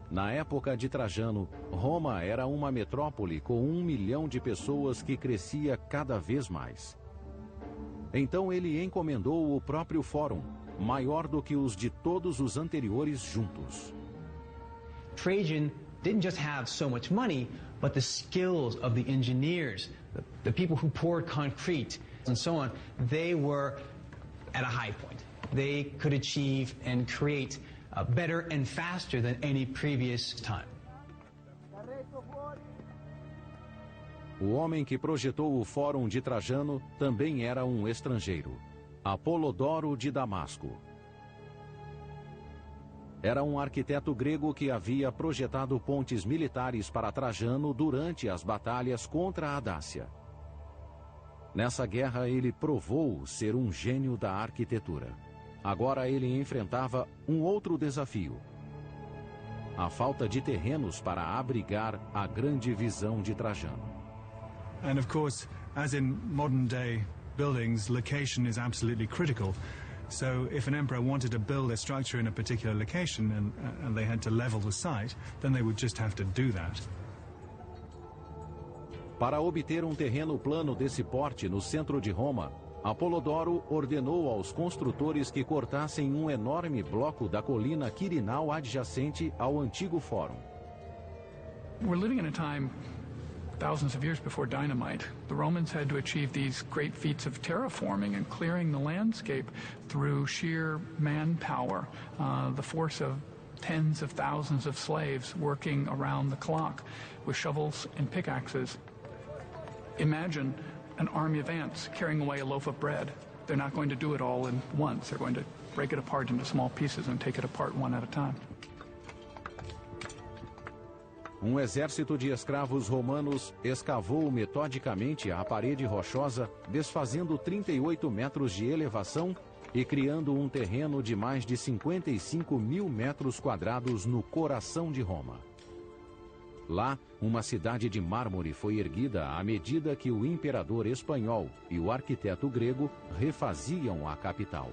Na época de Trajano, Roma era uma metrópole com 1 milhão de pessoas que crescia cada vez mais. Então ele encomendou o próprio Fórum, maior do que os de todos os anteriores juntos. Trajan didn't just have so much money, but the skills of the engineers, the people who poured concrete and so on, they were at a high point. They could achieve and create better and faster than any previous time. O homem que projetou o Fórum de Trajano também era um estrangeiro, Apolodoro de Damasco. Era um arquiteto grego que havia projetado pontes militares para Trajano durante as batalhas contra a Dácia. Nessa guerra ele provou ser um gênio da arquitetura. Agora ele enfrentava um outro desafio: a falta de terrenos para abrigar a grande visão de Trajano. And of course, as in modern day buildings, location is absolutely critical. So if an emperor wanted to build a structure in a particular location and they had to level the site, then they would just have to do that. Para obter um terreno plano desse porte no centro de Roma, Apolodoro ordenou aos construtores que cortassem um enorme bloco da colina Quirinal adjacente ao antigo fórum. We're living in a time thousands of years before dynamite. The Romans had to achieve these great feats of terraforming and clearing the landscape through sheer manpower, the force of tens of thousands of slaves working around the clock with shovels and pickaxes. Imagine an army of ants carrying away a loaf of bread. They're not going to do it all in once. They're going to break it apart into small pieces and take it apart one at a time. Um exército de escravos romanos escavou metodicamente a parede rochosa, desfazendo 38 metros de elevação e criando um terreno de mais de 55 mil metros quadrados no coração de Roma. Lá, uma cidade de mármore foi erguida à medida que o imperador espanhol e o arquiteto grego refaziam a capital.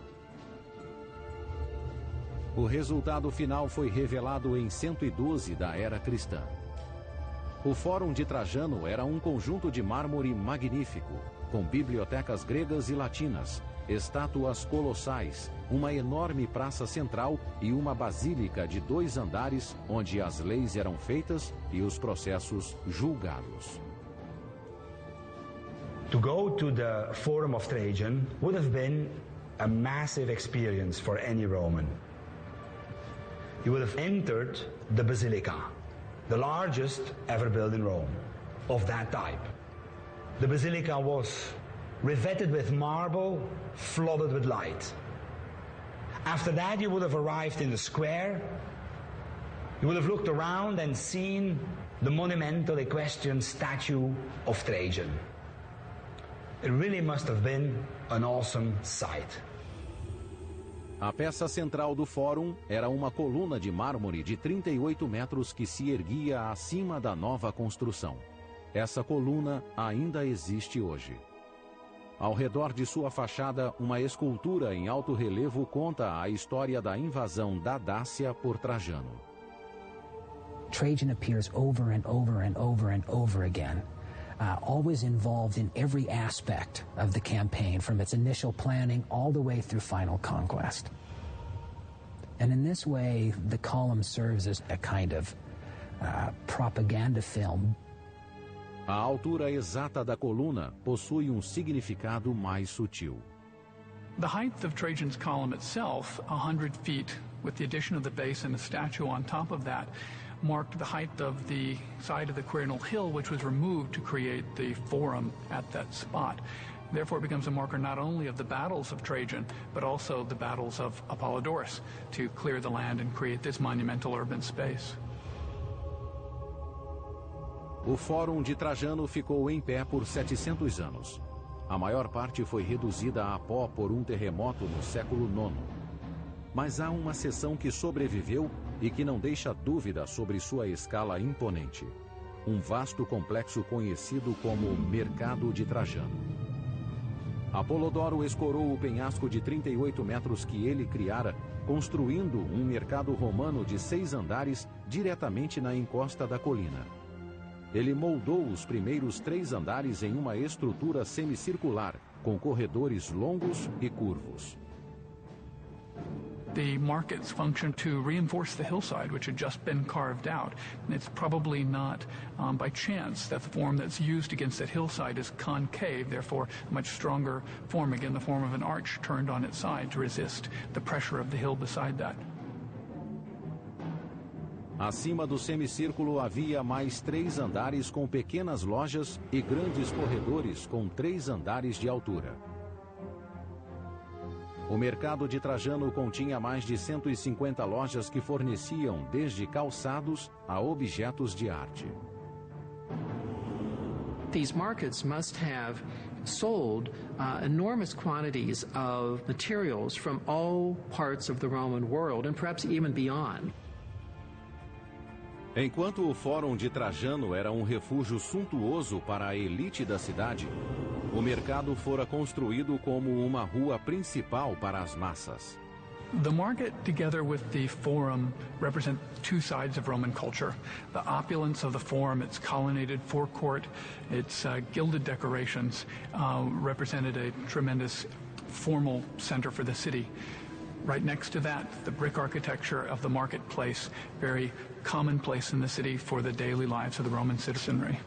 O resultado final foi revelado em 112 da era cristã. O Fórum de Trajano era um conjunto de mármore magnífico, com bibliotecas gregas e latinas, estátuas colossais, uma enorme praça central e uma basílica de 2 andares, onde as leis eram feitas e os processos julgados. To go to the Forum of Trajan would have been a massive experience for any Roman. You would have entered the Basilica, the largest ever built in Rome, of that type. The Basilica was revetted with marble, flooded with light. After that, you would have arrived in the square. You would have looked around and seen the monumental equestrian statue of Trajan. It really must have been an awesome sight. A peça central do fórum era uma coluna de mármore de 38 metros que se erguia acima da nova construção. Essa coluna ainda existe hoje. Ao redor de sua fachada, uma escultura em alto relevo conta a história da invasão da Dácia por Trajano. Trajan appears over and over and over and over again, always involved in every aspect of the campaign, from its initial planning all the way through final conquest. And in this way, the column serves as a kind of propaganda film. A altura exata da coluna possui significado mais sutil. The height of Trajan's column itself, 100 feet, with the addition of the base and a statue on top of that, marked the height of the side of the Quirinal Hill, which was removed to create the forum at that spot. Therefore, it becomes a marker not only of the battles of Trajan, but also the battles of Apollodorus to clear the land and create this monumental urban space. O Fórum de Trajano ficou em pé por 700 anos. A maior parte foi reduzida a pó por um terremoto no século IX. Mas há uma seção que sobreviveu e que não deixa dúvida sobre sua escala imponente. Um vasto complexo conhecido como Mercado de Trajano. Apolodoro escorou o penhasco de 38 metros que ele criara, construindo um mercado romano de 6 andares diretamente na encosta da colina. Ele moldou os primeiros 3 andares em uma estrutura semicircular, com corredores longos e curvos. The markets function to reinforce the hillside, which had just been carved out. And it's probably not by chance that the form that's used against that hillside is concave, therefore a much stronger form, again the form of an arch turned on its side to resist the pressure of the hill beside that. Acima do semicírculo havia mais 3 andares com pequenas lojas e grandes corredores com 3 andares de altura. O mercado de Trajano continha mais de 150 lojas que forneciam desde calçados a objetos de arte. These markets must have sold enormous quantities of materials from all parts of the Roman world and perhaps even beyond. Enquanto o Fórum de Trajano era um refúgio suntuoso para a elite da cidade, O mercado fora construído como uma rua principal para as massas. The market, together with the forum, represent two sides of Roman culture. The opulence of the forum, its colonnaded forecourt, its gilded decorations, represented a tremendous formal center for the city. Right next to that, the brick architecture of the marketplace, very commonplace in the city for the daily lives of the Roman citizenry.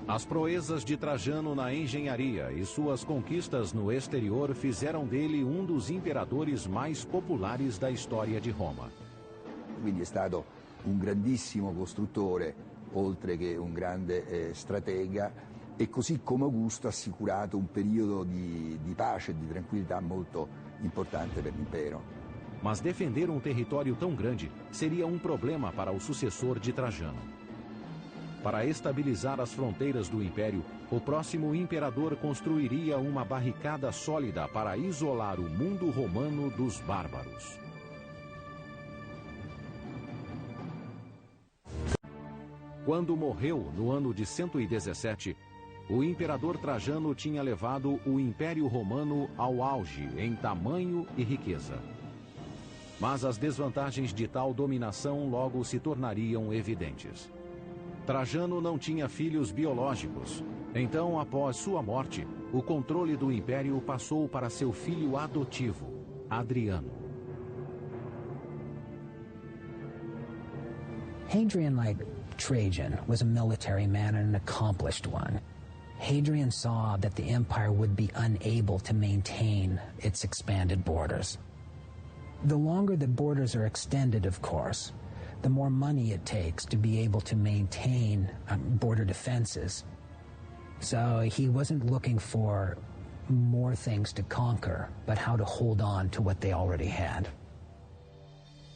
As proezas de Trajano na engenharia e suas conquistas no exterior fizeram dele um dos imperadores mais populares da história de Roma. Quindi è stato un grandissimo costruttore, oltre che un grande stratega, e così come Augusto ha assicurato un periodo di pace e di tranquillità molto importante per l'impero. Mas defender um território tão grande seria um problema para o sucessor de Trajano. Para estabilizar as fronteiras do império, o próximo imperador construiria uma barricada sólida para isolar o mundo romano dos bárbaros. Quando morreu, no ano de 117, o imperador Trajano tinha levado o Império Romano ao auge em tamanho e riqueza. Mas as desvantagens de tal dominação logo se tornariam evidentes. Trajano não tinha filhos biológicos. Então, após sua morte, o controle do império passou para seu filho adotivo, Adriano. Hadrian, like Trajan, was a military man and an accomplished one. Hadrian saw that the empire would be unable to maintain its expanded borders. The longer the borders are extended, of course, the more money it takes to be able to maintain border defenses. So he wasn't looking for more things to conquer, but how to hold on to what they already had.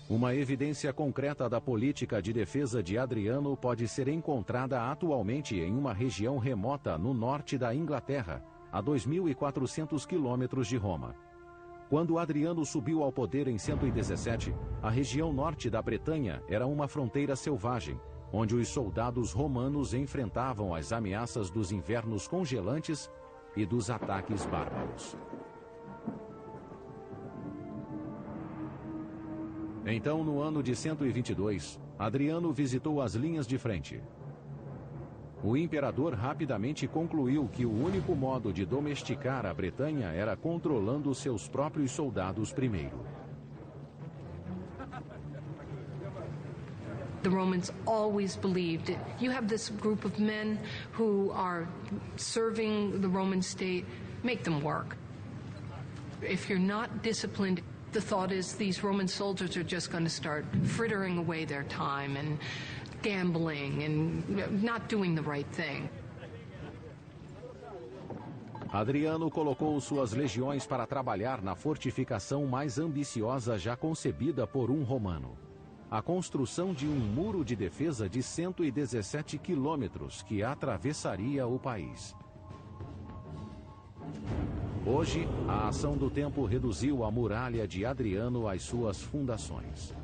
Uma evidência concreta da política de defesa de Adriano pode ser encontrada atualmente em uma região remota no norte da Inglaterra, a 2.400 quilômetros de Roma. Quando Adriano subiu ao poder em 117, a região norte da Bretanha era uma fronteira selvagem, onde os soldados romanos enfrentavam as ameaças dos invernos congelantes e dos ataques bárbaros. Então, no ano de 122, Adriano visitou as linhas de frente. O imperador rapidamente concluiu que o único modo de domesticar a Bretanha era controlando seus próprios soldados primeiro. The Romans always believed you have this group of men who are serving the Roman state, make them work. If you're not disciplined, the thought is these Roman soldiers are just going to start frittering away their time and gambling and not doing the right thing. Adriano colocou suas legiões para trabalhar na fortificação mais ambiciosa já concebida por um romano. A construção de um muro de defesa de 117 quilômetros que atravessaria o país. Hoje, a ação do tempo reduziu a muralha de Adriano às suas fundações.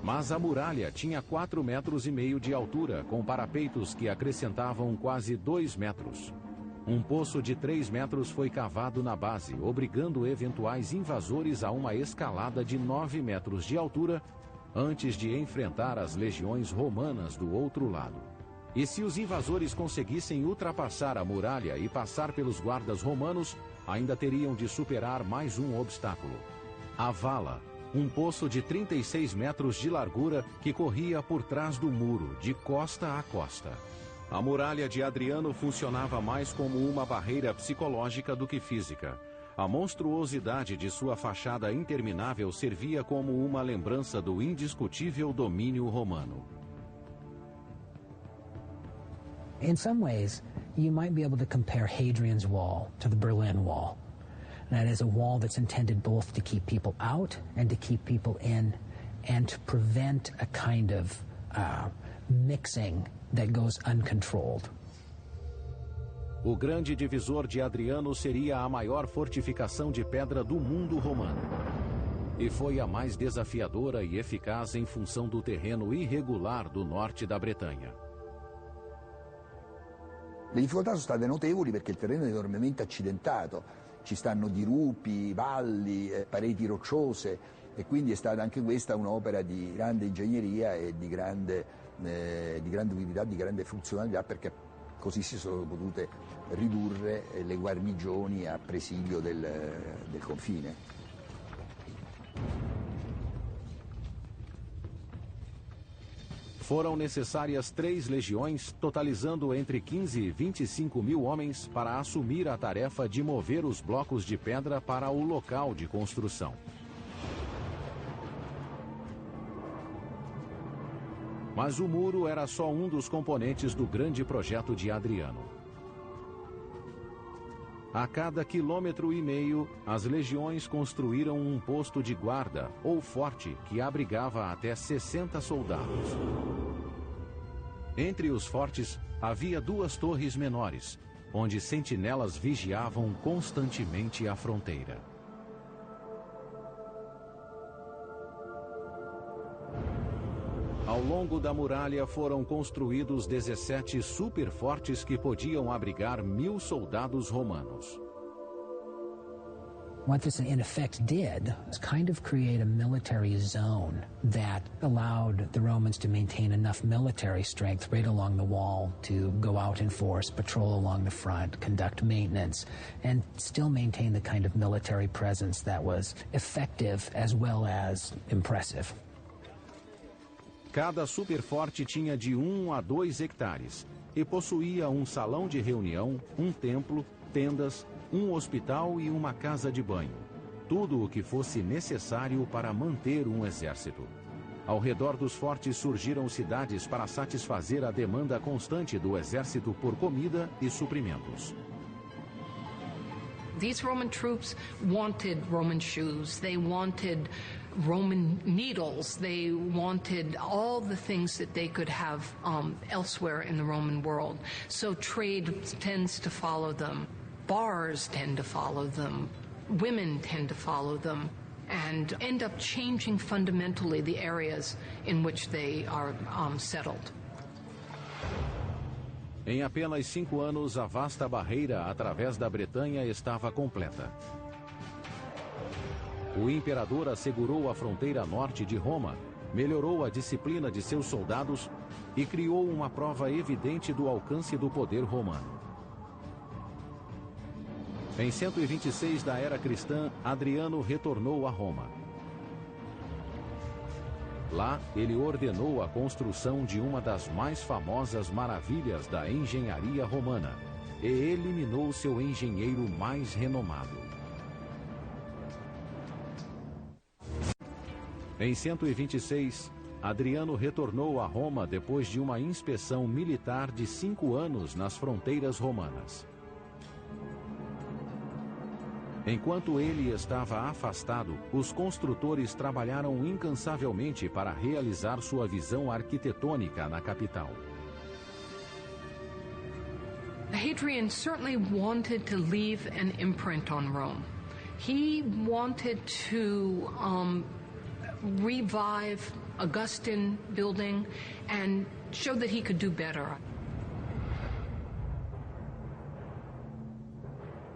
Mas a muralha tinha 4,5 metros de altura, com parapeitos que acrescentavam quase 2 metros. Um poço de 3 metros foi cavado na base, obrigando eventuais invasores a uma escalada de 9 metros de altura, antes de enfrentar as legiões romanas do outro lado. E se os invasores conseguissem ultrapassar a muralha e passar pelos guardas romanos, ainda teriam de superar mais um obstáculo: a vala. Um poço de 36 metros de largura que corria por trás do muro, de costa a costa. A muralha de Adriano funcionava mais como uma barreira psicológica do que física. A monstruosidade de sua fachada interminável servia como uma lembrança do indiscutível domínio romano. In some ways, you might be able to compare Hadrian's Wall to the Berlin Wall. That is a wall that's intended both to keep people out and to keep people in, and to prevent a kind of mixing that goes uncontrolled. O grande divisor de Adriano seria a maior fortificação de pedra do mundo romano. E foi a mais desafiadora e eficaz em função do terreno irregular do norte da Bretanha. Le difficoltà sono state notevoli perché il terreno è enormemente accidentato, ci stanno dirupi, valli, pareti rocciose e quindi è stata anche questa un'opera di grande ingegneria e di grande utilità, di grande funzionalità, perché così si sono potute ridurre le guarnigioni a presidio del confine. Foram necessárias 3 legiões, totalizando entre 15 e 25 mil homens, para assumir a tarefa de mover os blocos de pedra para o local de construção. Mas o muro era só um dos componentes do grande projeto de Adriano. A cada 1,5 quilômetro, as legiões construíram um posto de guarda ou forte que abrigava até 60 soldados. Entre os fortes, havia 2 torres menores, onde sentinelas vigiavam constantemente a fronteira. Ao longo da muralha foram construídos 17 superfortes que podiam abrigar 1.000 soldados romanos. What this in effect did was kind of create a military zone that allowed the Romans to maintain enough military strength right along the wall to go out in force, patrol along the front, conduct maintenance, and still maintain the kind of military presence that was effective as well as impressive. Cada superforte tinha de 1 a 2 hectares e possuía um salão de reunião, um templo, tendas, um hospital e uma casa de banho. Tudo o que fosse necessário para manter um exército. Ao redor dos fortes surgiram cidades para satisfazer a demanda constante do exército por comida e suprimentos. These Roman troops wanted Roman shoes, they wanted Roman needles, they wanted all the things that they could have elsewhere in the Roman world. So trade tends to follow them, bars tend to follow them, women tend to follow them, and end up changing fundamentally the areas in which they are settled. Em apenas 5 anos, a vasta barreira através da Bretanha estava completa. O imperador assegurou a fronteira norte de Roma, melhorou a disciplina de seus soldados e criou uma prova evidente do alcance do poder romano. Em 126 da era cristã, Adriano retornou a Roma. Lá, ele ordenou a construção de uma das mais famosas maravilhas da engenharia romana e eliminou seu engenheiro mais renomado. Em 126, Adriano retornou a Roma depois de uma inspeção militar de 5 anos nas fronteiras romanas. Enquanto ele estava afastado, os construtores trabalharam incansavelmente para realizar sua visão arquitetônica na capital. Hadrian certainly wanted to leave an imprint on Rome. He wanted to revive Augustan building and show that he could do better.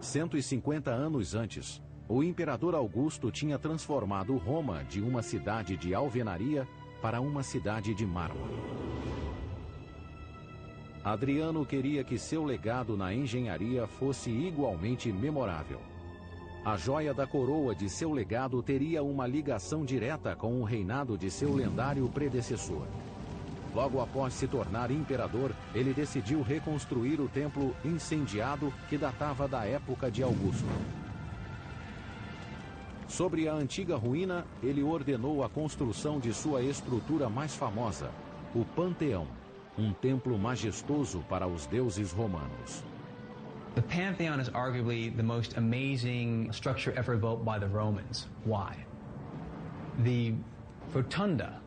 150 anos antes, o imperador Augusto tinha transformado Roma de uma cidade de alvenaria para uma cidade de mármore. Adriano queria que seu legado na engenharia fosse igualmente memorável. A joia da coroa de seu legado teria uma ligação direta com o reinado de seu lendário predecessor. Logo após se tornar imperador, ele decidiu reconstruir o templo incendiado que datava da época de Augusto. Sobre a antiga ruína, ele ordenou a construção de sua estrutura mais famosa, o Panteão, um templo majestoso para os deuses romanos. The Pantheon is arguably the most amazing structure ever built by the Romans. Why? The Rotunda.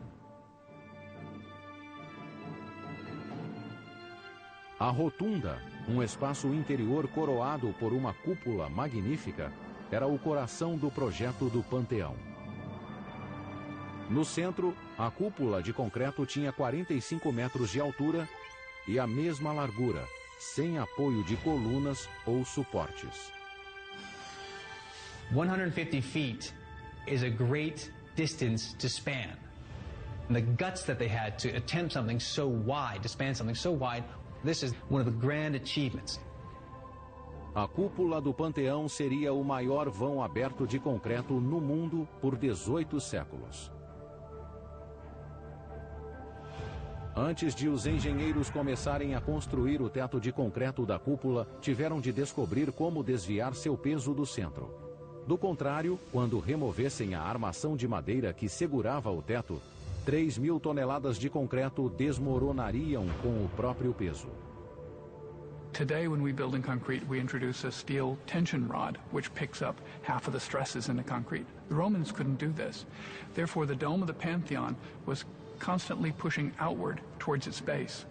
A Rotunda, um espaço interior coroado por uma cúpula magnífica, era o coração do projeto do Panteão. No centro, a cúpula de concreto tinha 45 metros de altura e a mesma largura, sem apoio de colunas ou suportes. 150 feet is a great distance to span. And the guts that they had to attempt something so wide, to span something so wide, this is one of the grand achievements. A cúpula do Panteão seria o maior vão aberto de concreto no mundo por 18 séculos. Antes de os engenheiros começarem a construir o teto de concreto da cúpula, tiveram de descobrir como desviar seu peso do centro. Do contrário, quando removessem a armação de madeira que segurava o teto, 3.000 toneladas de concreto desmoronariam com o próprio peso. Today, when we build in concrete, we introduce a steel tension rod, which picks up half of the stresses in the concrete. The Romans couldn't do this. Therefore, the dome of the Pantheon was constantly pushing outward towards its base.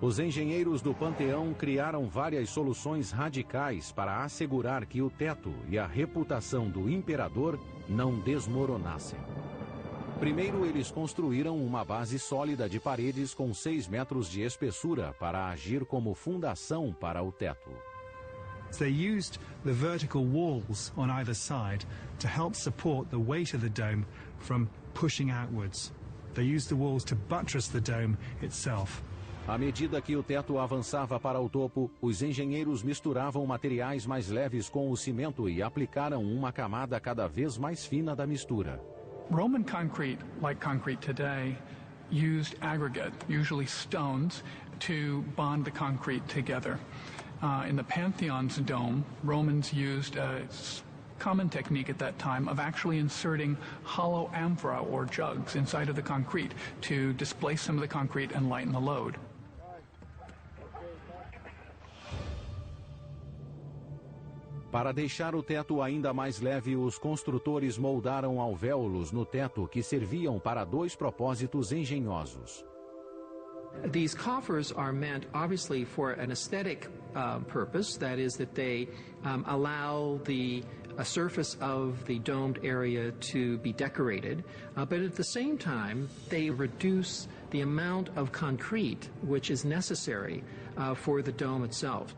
Os engenheiros do Panteão criaram várias soluções radicais para assegurar que o teto e a reputação do imperador não desmoronassem. Primeiro, eles construíram uma base sólida de paredes com 6 metros de espessura para agir como fundação para o teto. They used the vertical walls on either side to help support the weight of the dome from pushing outwards. They used the walls to buttress the dome itself. À medida que o teto avançava para o topo, os engenheiros misturavam materiais mais leves com o cimento e aplicaram uma camada cada vez mais fina da mistura. Roman concrete, like concrete today, used aggregate, usually stones, to bond the concrete together. In the Pantheon's dome, Romans used a common technique at that time of actually inserting hollow amphora or jugs inside of the concrete to displace some of the concrete and lighten the load. Para deixar o teto ainda mais leve, os construtores moldaram alvéolos no teto que serviam para 2 propósitos engenhosos. These coffers are meant, obviously, for an aesthetic purpose. That is, that they allow the surface of the domed area to be decorated. But at the same time, they reduce the amount of concrete which is necessary for the dome itself.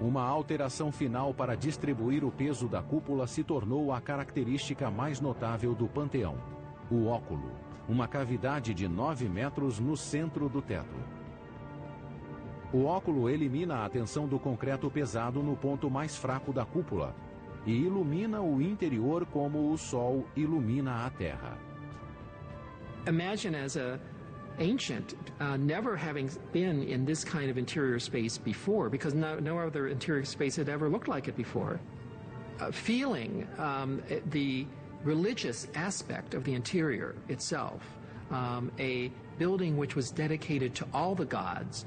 Uma alteração final para distribuir o peso da cúpula se tornou a característica mais notável do Panteão: o óculo, uma cavidade de 9 metros no centro do teto. O óculo elimina a tensão do concreto pesado no ponto mais fraco da cúpula e ilumina o interior como o sol ilumina a terra. Imagine as a ancient, never having been in this kind of interior space before, because no other interior space had ever looked like it before. Feeling the religious aspect of the interior itself, a building which was dedicated to all the gods.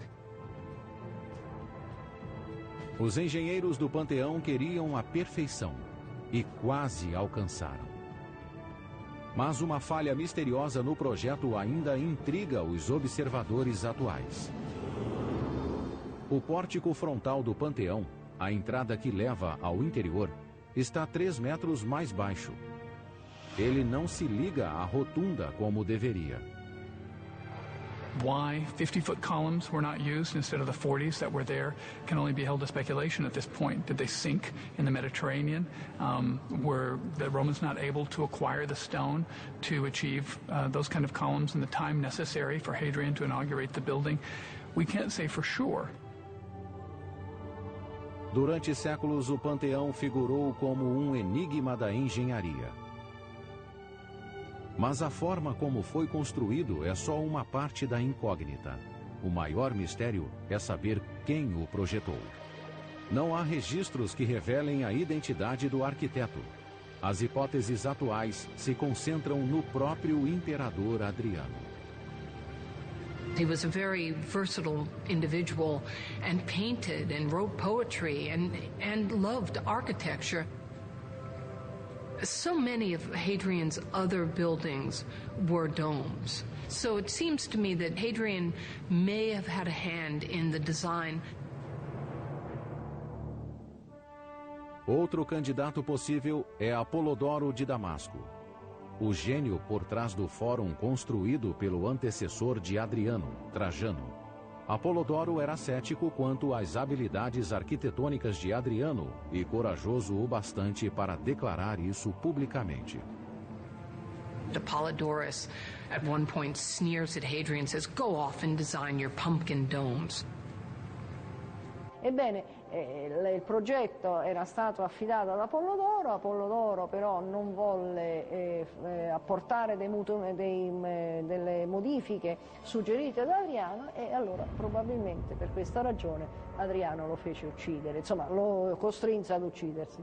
Os engenheiros do Panteão queriam a perfeição e quase alcançaram. Mas uma falha misteriosa no projeto ainda intriga os observadores atuais. O pórtico frontal do Panteão, a entrada que leva ao interior, está 3 metros mais baixo. Ele não se liga à rotunda como deveria. Why 50-foot columns were not used instead of the 40s that were there can only be held to speculation at this point. Did they sink in the Mediterranean? Were the Romans not able to acquire the stone to achieve those kind of columns in the time necessary for Hadrian to inaugurate the building? We can't say for sure. Durante séculos, o Panteão figurou como um enigma da engenharia. Mas a forma como foi construído é só uma parte da incógnita. O maior mistério é saber quem o projetou. Não há registros que revelem a identidade do arquiteto. As hipóteses atuais se concentram no próprio imperador Adriano. He was a very versatile individual and painted and wrote poetry and loved architecture. So many of Hadrian's other buildings were domes. So it seems to me that Hadrian may have had a hand in the design. Outro candidato possível é Apolodoro de Damasco, o gênio por trás do fórum construído pelo antecessor de Adriano, Trajano. Apolodoro era cético quanto às habilidades arquitetônicas de Adriano e corajoso o bastante para declarar isso publicamente. Apollodorus at one point sneers at Hadrian and says, "Go off and design your pumpkin domes." Ebbene, il progetto era stato affidato ad Apollodoro, Apollodoro però non volle apportare delle modifiche suggerite da Adriano e allora probabilmente per questa ragione Adriano lo fece uccidere, insomma lo costrinse ad uccidersi.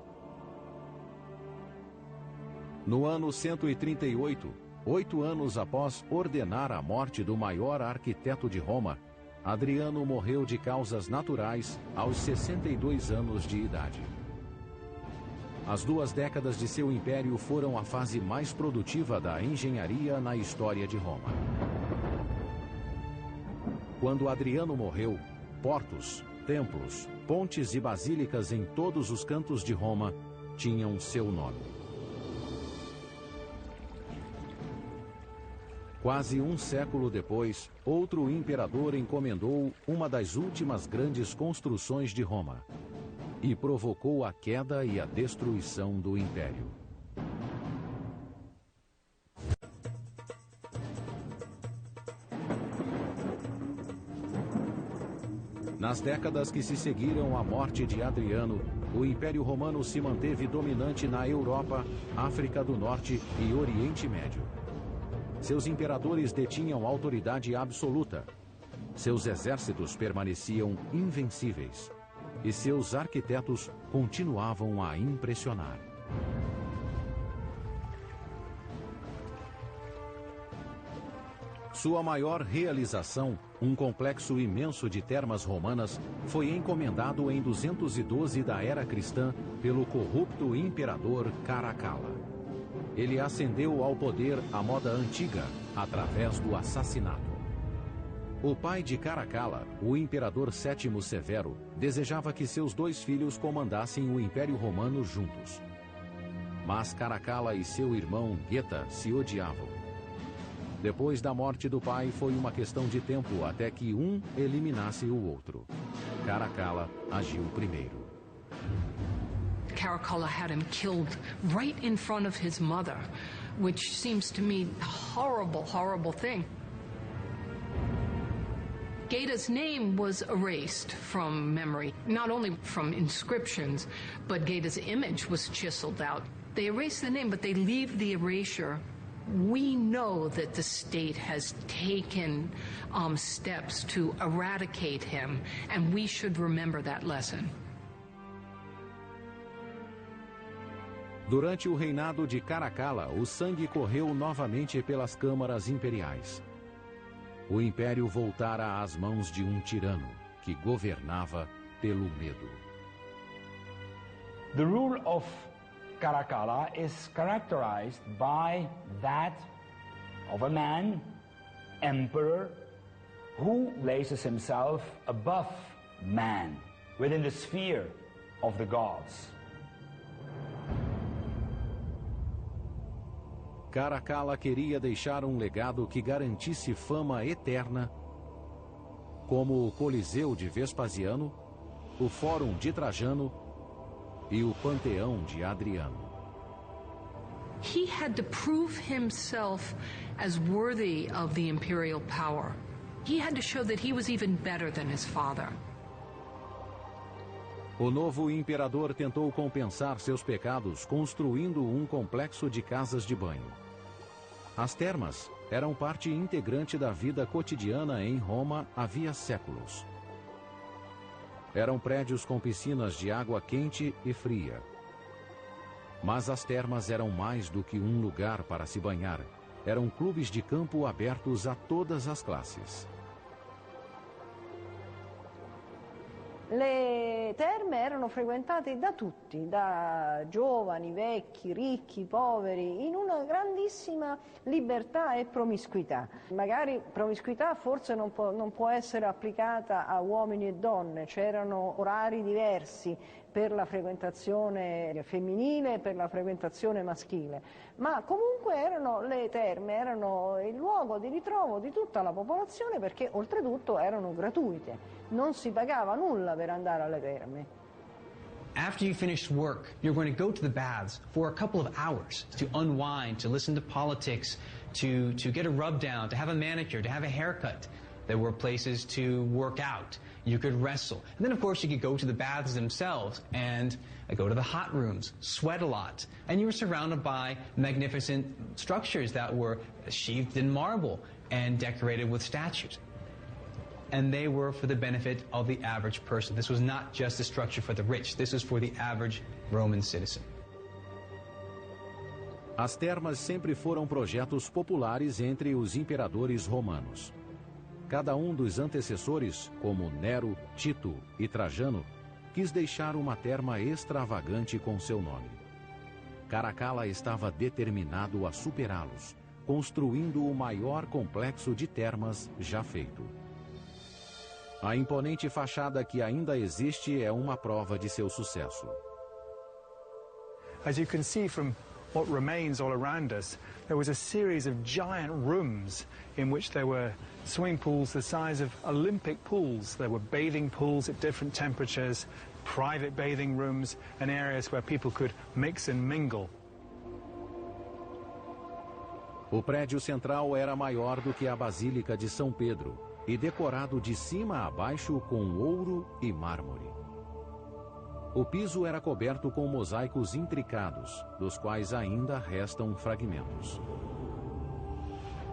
No ano 138, 8 anos após ordenar a morte do maior arquiteto de Roma, Adriano morreu de causas naturais aos 62 anos de idade. As 2 décadas de seu império foram a fase mais produtiva da engenharia na história de Roma. Quando Adriano morreu, portos, templos, pontes e basílicas em todos os cantos de Roma tinham seu nome. Quase um século depois, outro imperador encomendou uma das últimas grandes construções de Roma e provocou a queda e a destruição do império. Nas décadas que se seguiram à morte de Adriano, o Império Romano se manteve dominante na Europa, África do Norte e Oriente Médio. Seus imperadores detinham autoridade absoluta. Seus exércitos permaneciam invencíveis. E seus arquitetos continuavam a impressionar. Sua maior realização, um complexo imenso de termas romanas, foi encomendado em 212 da era cristã pelo corrupto imperador Caracalla. Ele ascendeu ao poder à moda antiga, através do assassinato. O pai de Caracalla, o imperador Sétimo Severo, desejava que seus 2 filhos comandassem o Império Romano juntos. Mas Caracalla e seu irmão Geta se odiavam. Depois da morte do pai, foi uma questão de tempo até que um eliminasse o outro. Caracalla agiu primeiro. Caracalla had him killed right in front of his mother, which seems to me a horrible, horrible thing. Geta's name was erased from memory, not only from inscriptions, but Geta's image was chiseled out. They erase the name, but they leave the erasure. We know that the state has taken steps to eradicate him, and we should remember that lesson. Durante o reinado de Caracalla, o sangue correu novamente pelas câmaras imperiais. O império voltara às mãos de um tirano, que governava pelo medo. The rule of Caracalla is characterized by that of a man, emperor, who places himself above man, within the sphere of the gods. Caracalla queria deixar um legado que garantisse fama eterna, como o Coliseu de Vespasiano, o Fórum de Trajano e o Panteão de Adriano. He had to prove himself as worthy of the imperial power. He had to show that he was even better than his father. O novo imperador tentou compensar seus pecados construindo um complexo de casas de banho. As termas eram parte integrante da vida cotidiana em Roma havia séculos. Eram prédios com piscinas de água quente e fria. Mas as termas eram mais do que um lugar para se banhar. Eram clubes de campo abertos a todas as classes. Le terme erano frequentate da tutti, da giovani, vecchi, ricchi, poveri, in una grandissima libertà e promiscuità. Magari promiscuità forse non può essere applicata a uomini e donne, c'erano orari diversi, per la frequentazione femminile e per la frequentazione maschile, ma comunque le terme erano il luogo di ritrovo di tutta la popolazione, perché oltretutto erano gratuite, non si pagava nulla per andare alle terme. After you finish work, you're going to go to the baths for a couple of hours to unwind, to listen to politics, to get a rub down, to have a manicure, to have a haircut. There were places to work out. You could wrestle. And then, of course, you could go to the baths themselves and go to the hot rooms, sweat a lot. And you were surrounded by magnificent structures that were sheathed in marble and decorated with statues. And they were for the benefit of the average person. This was not just a structure for the rich. This was for the average Roman citizen. As termas sempre foram projetos populares entre os imperadores romanos. Cada dos antecessores, como Nero, Tito e Trajano, quis deixar uma terma extravagante com seu nome. Caracalla estava determinado a superá-los, construindo o maior complexo de termas já feito. A imponente fachada que ainda existe é uma prova de seu sucesso. As you can see from what remains all around us, there was a series of giant rooms in which there were swimming pools the size of Olympic pools. There were bathing pools at different temperatures, private bathing rooms, and areas where people could mix and mingle. O prédio central era maior do que a Basílica de São Pedro e decorado de cima a baixo com ouro e mármore. O piso era coberto com mosaicos intricados, dos quais ainda restam fragmentos.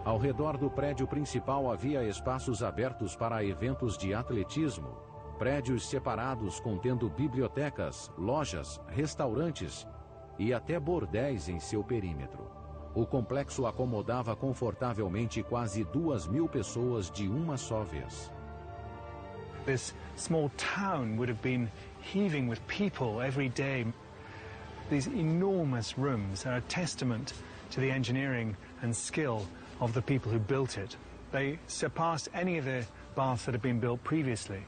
Ao redor do prédio principal havia espaços abertos para eventos de atletismo, prédios separados contendo bibliotecas, lojas, restaurantes e até bordéis em seu perímetro. O complexo acomodava confortavelmente quase 2.000 pessoas de uma só vez. This small town would have been heaving with people every day. These enormous rooms are a testament to the engineering and skill of the people who built it. They surpassed any of the baths that had been built previously.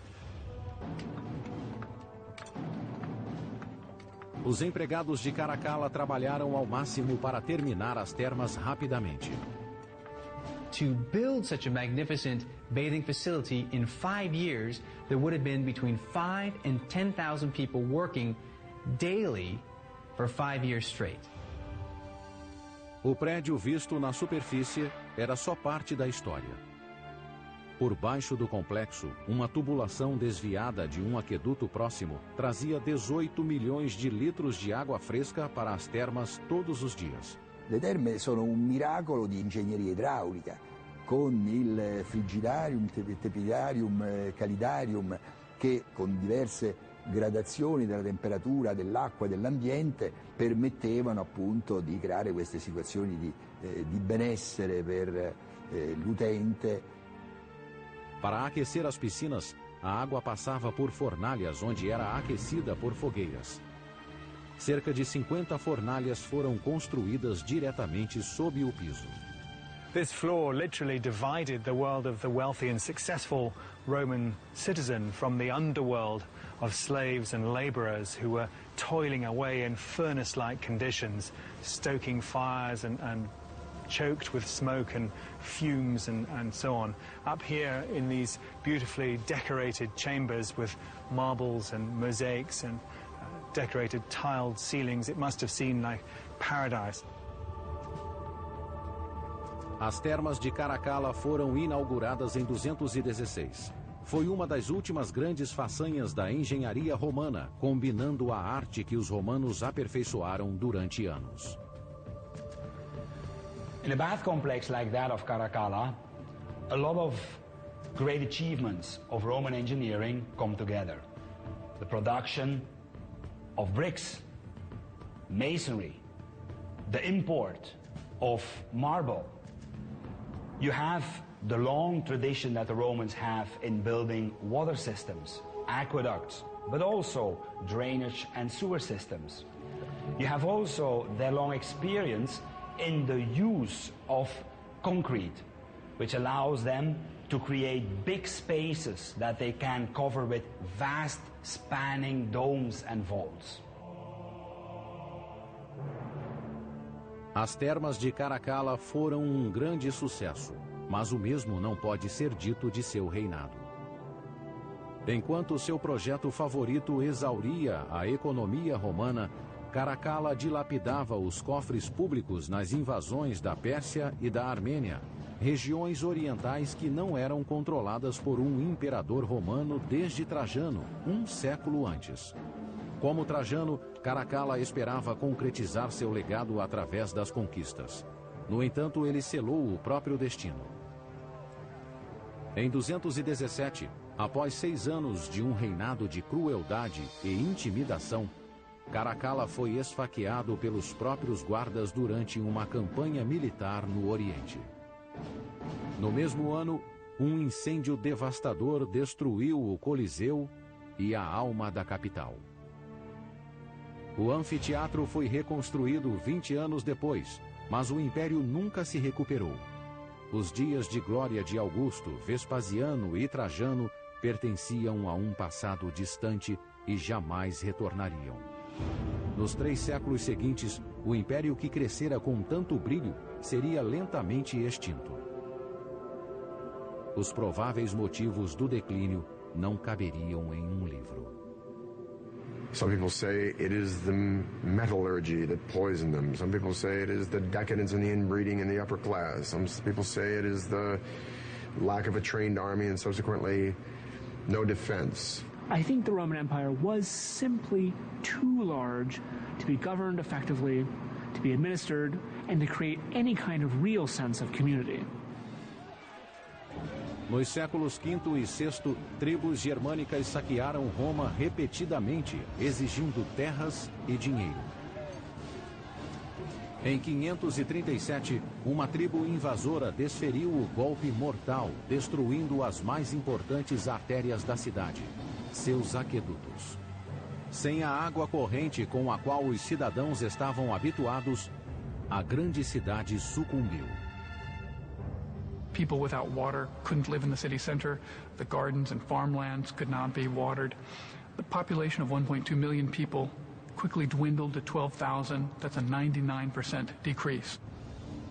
Os empregados de Caracalla trabalharam ao máximo para terminar as termas rapidamente. To build such a magnificent bathing facility in 5 years, there would have been between 5 and 10,000 people working daily for 5 years straight. O prédio visto na superfície era só parte da história. Por baixo do complexo, uma tubulação desviada de um aqueduto próximo trazia 18 milhões de litros de água fresca para as termas todos os dias. Le terme sono un miracolo di ingegneria idraulica, con il frigidarium, tepidarium, calidarium, che con diverse gradazioni della temperatura dell'acqua e dell'ambiente permettevano appunto di creare queste situazioni di benessere per l'utente. Para aquecer as piscinas, a água passava por fornalhas onde era aquecida por fogueiras. Cerca de 50 fornalhas foram construídas diretamente sob o piso. This floor literally divided the world of the wealthy and successful Roman citizen from the underworld of slaves and laborers who were toiling away in furnace-like conditions, stoking fires and choked with smoke and fumes and so on. Up here in these beautifully decorated chambers with marbles and mosaics and decorated tiled ceilings, it must have seemed like paradise. As termas de Caracalla foram inauguradas em 216. Foi uma das últimas grandes façanhas da engenharia romana, combinando a arte que os romanos aperfeiçoaram durante anos. In a bath complex like that of Caracalla, a lot of great achievements of Roman engineering come together. The production of bricks, masonry, the import of marble. You have the long tradition that the Romans have in building water systems, aqueducts, but also drainage and sewer systems. You have also their long experience in the use of concrete, which allows them to create big spaces that they can cover with vast spanning domes and vaults. As termas de Caracalla foram um grande sucesso, mas o mesmo não pode ser dito de seu reinado. Enquanto seu projeto favorito exauria a economia romana, Caracalla dilapidava os cofres públicos nas invasões da Pérsia e da Armênia, regiões orientais que não eram controladas por um imperador romano desde Trajano, um século antes. Como Trajano, Caracalla esperava concretizar seu legado através das conquistas. No entanto, ele selou o próprio destino. Em 217, após 6 anos de um reinado de crueldade e intimidação, Caracalla foi esfaqueado pelos próprios guardas durante uma campanha militar no Oriente. No mesmo ano, um incêndio devastador destruiu o Coliseu e a alma da capital. O anfiteatro foi reconstruído 20 anos depois, mas o império nunca se recuperou. Os dias de glória de Augusto, Vespasiano e Trajano pertenciam a um passado distante e jamais retornariam. Nos 3 séculos seguintes, o império que crescera com tanto brilho seria lentamente extinto. Os prováveis motivos do declínio não caberiam em um livro. Some people say it is the metallurgy that poisoned them. Some people say it is the decadence and the inbreeding in the upper class. Some people say it is the lack of a trained army and subsequently no defense. I think the Roman Empire was simply too large to be governed effectively, to be administered, and to create any kind of real sense of community. Nos séculos V e VI, tribos germânicas saquearam Roma repetidamente, exigindo terras e dinheiro. Em 537, uma tribo invasora desferiu o golpe mortal, destruindo as mais importantes artérias da cidade, seus aquedutos. Sem a água corrente com a qual os cidadãos estavam habituados, a grande cidade sucumbiu. People without water couldn't live in the city center. The gardens and farmlands could not be watered. The population of 1.2 million people quickly dwindled to 12,000. That's a 99% decrease.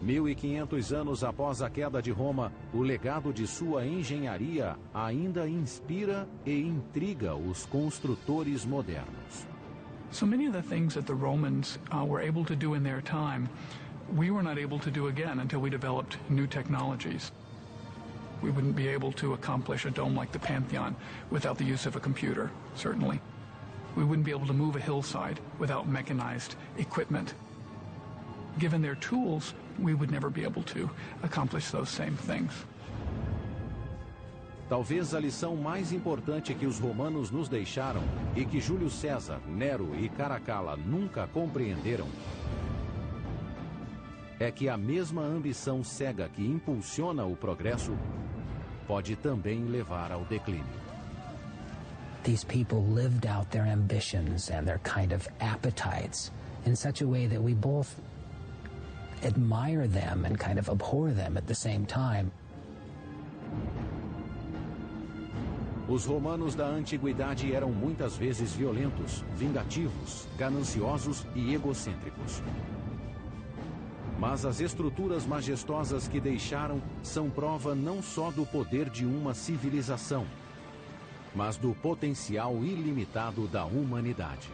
1500 anos após a queda de Roma, o legado de sua engenharia ainda inspira e intriga os construtores modernos. So many of the things that the Romans were able to do in their time, we were not able to do again until we developed new technologies. We wouldn't be able to accomplish a dome like the Pantheon without the use of a computer, certainly. We wouldn't be able to move a hillside without mechanized equipment. Given their tools, we would never be able to accomplish those same things. Talvez a lição mais importante que os romanos nos deixaram e que Júlio César, Nero e Caracalla nunca compreenderam é que a mesma ambição cega que impulsiona o progresso pode também levar ao declínio. These people lived out their ambitions and their kind of appetites in such a way that we both admire them and kind of abhor them at the same time. Os romanos da antiguidade eram muitas vezes violentos, vingativos, gananciosos e egocêntricos. Mas as estruturas majestosas que deixaram são prova não só do poder de uma civilização, mas do potencial ilimitado da humanidade.